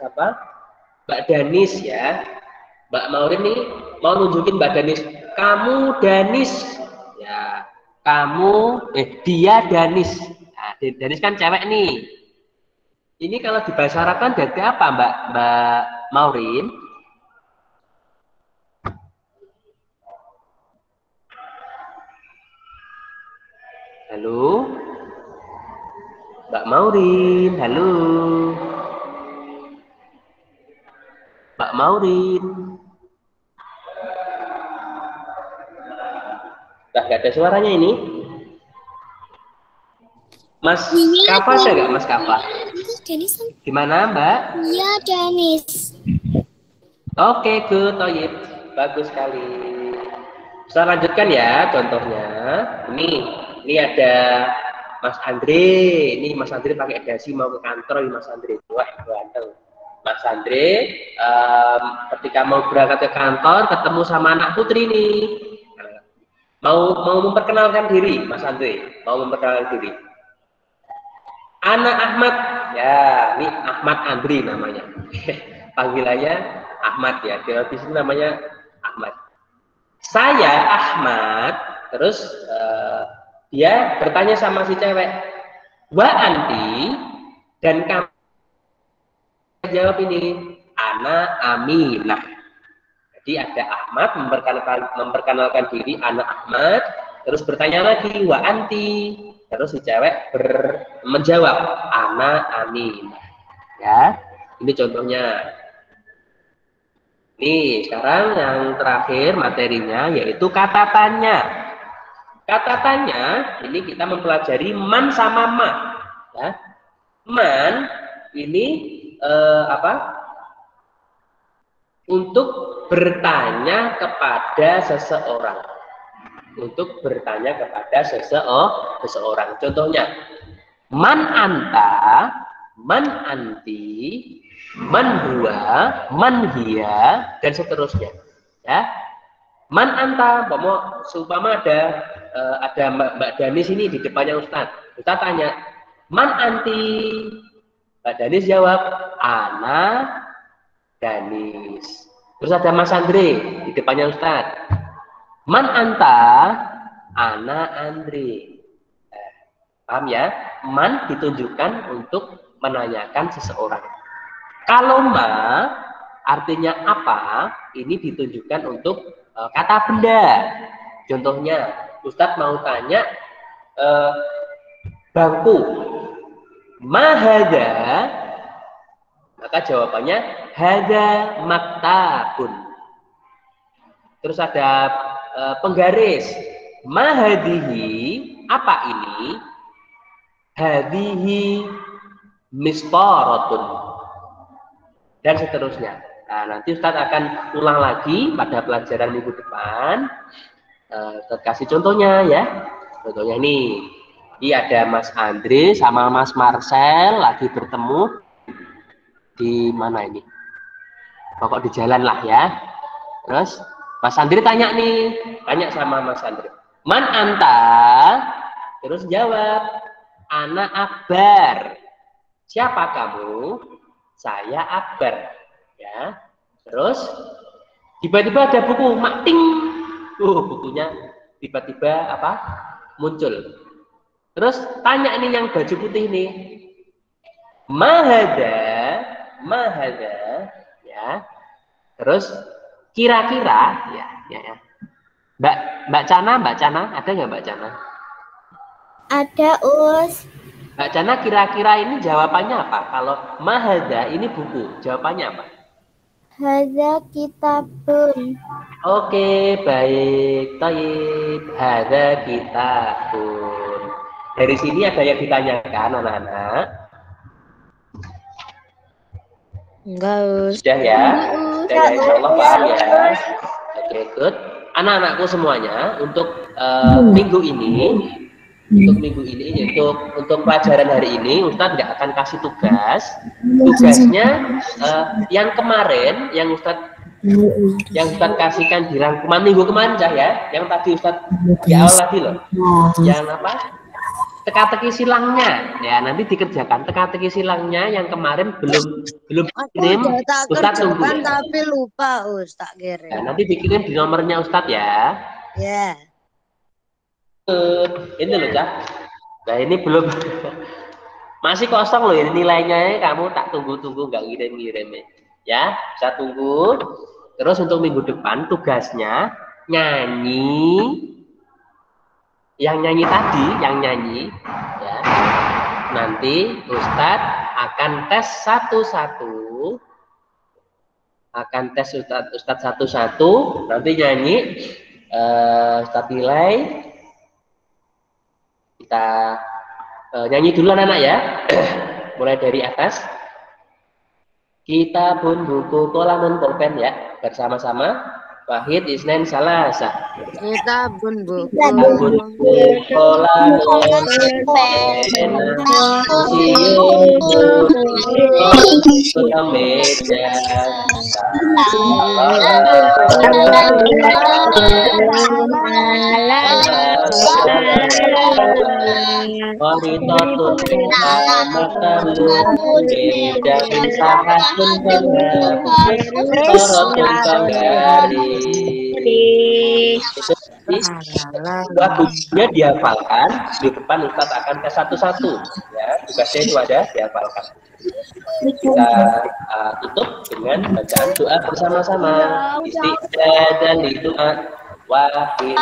siapa? Mbak Danis ya. Mbak Maurin nih mau nunjukin Mbak Danis. Kamu Danis. Ya, dia Danis. Nah, Danis kan cewek nih. Ini kalau di bahasa Arab kan jadi apa Mbak Maurin? Halo? Mbak Maurin, halo? Mbak Maurin. Nggak ada suaranya ini. Mas Kafa ada nggak Mas Kafa? Gimana Mbak? Iya, Danis. Oke, good, Toyib. Bagus sekali. Saya lanjutkan ya contohnya. Ini ada Mas Andre. Ini Mas Andre pakai dasi mau ke kantor. Mas Andre, wah ganteng. Mas Andre ketika mau berangkat ke kantor ketemu sama anak putri nih. Mau memperkenalkan diri, Mas Andre. Mau memperkenalkan diri. Anak Ahmad, ya, ini Ahmad Andri namanya. Panggilannya Ahmad ya. Di sini namanya Ahmad. Saya Ahmad. Terus dia bertanya sama si cewek, Wa Anti, dan kamu jawab ini, Ana Aminah. Jadi ada Ahmad memperkenalkan diri, anak Ahmad, terus bertanya lagi, Wa Anti. Terus si cewek menjawab, Ana Aminah. Ya, ini contohnya. Nih, sekarang yang terakhir materinya yaitu kata tanya. Kata tanya ini kita mempelajari man sama ma. Ya. Man ini untuk bertanya kepada seseorang. Untuk bertanya kepada seseorang. Contohnya, man anta, man anti, man huwa, man hiya, dan seterusnya. Ya, man anta, seumpama ada Mbak Danis ini di depannya Ustadz. Kita tanya, man anti? Mbak Danis jawab, ana Danis. Terus ada Mas Andre di depannya Ustadz. Man anta, ana Andri. Paham ya? Man ditunjukkan untuk menanyakan seseorang. Kalau ma artinya apa, ini ditunjukkan untuk kata benda. Contohnya, Ustadz mau tanya bangku. Ma hadza, maka jawabannya hadza maktabun. Terus ada penggaris. Ma hadihi, apa ini? Hadihi mistaratun. Dan seterusnya. Nah, nanti Ustadz akan ulang lagi pada pelajaran minggu depan. Kasih contohnya ya. Contohnya ini. Ini ada Mas Andre sama Mas Marcel lagi bertemu di mana ini? Pokok di jalan lah ya. Terus Mas Andre tanya nih, tanya sama Mas Andre. Man anta? Terus jawab, Ana Akbar. Siapa kamu? Saya Akbar. Ya. Terus tiba-tiba ada buku Makting. Bukunya tiba-tiba apa? Muncul. Terus tanya nih yang baju putih nih. Mahada, ya. Terus kira-kira, ya. Mbak Cana, ada nggak Mbak Cana? Ada, Us. Mbak Cana kira-kira ini jawabannya apa? Kalau mahada ini buku, jawabannya apa? Hadza kitabun. Oke, baik. Taib. Hadza kitabun. Dari sini ada yang ditanyakan anak-anak? Enggak, Us. Sudah ya? Sudah ya, insya Allah paham ya. Oke, good. Anak-anakku semuanya, untuk minggu ini, untuk pelajaran hari ini, Ustadz nggak akan kasih tugas. Tugasnya yang kemarin, yang Ustadz kasihkan di rangkuman minggu kemarin, ya. Yang tadi Ustadz di awal tadi loh. Yang apa? Teka-teki silangnya, ya nanti dikerjakan teka-teki silangnya yang kemarin belum kirim. Ustadz tunggu ya. Tapi lupa Ustadz kirim. Ya, nanti dikirim di nomornya Ustadz ya. Ya. Ini loh Cak. Nah ini belum masih kosong loh ini nilainya. Kamu tak tunggu-tunggu nggak ngirim-ngirim ya. Bisa tunggu. Terus untuk minggu depan tugasnya nyanyi. Yang nyanyi tadi, yang nyanyi, ya. Nanti Ustadz akan tes satu-satu, Ustadz satu-satu, nanti nyanyi, Ustadz nilai, kita nyanyi dulu anak-anak ya, mulai dari atas. Kita pun buku kolamun pulpen ya, bersama-sama. Wahid Isnen Salasa. Kita pun buku. Lagunya dihafalkan, di depan Ustadz akan tes satu-satu ya, tugasnya itu ada dihafalkan. Kita tutup dengan bacaan doa bersama-sama. Istiqadah li doa wahid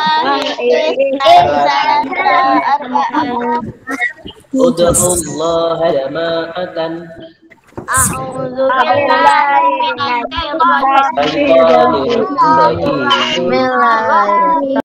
udhullah jama'atan A'udzu billahi minasy syaithanir rajim. Bismillahirrahmanirrahim.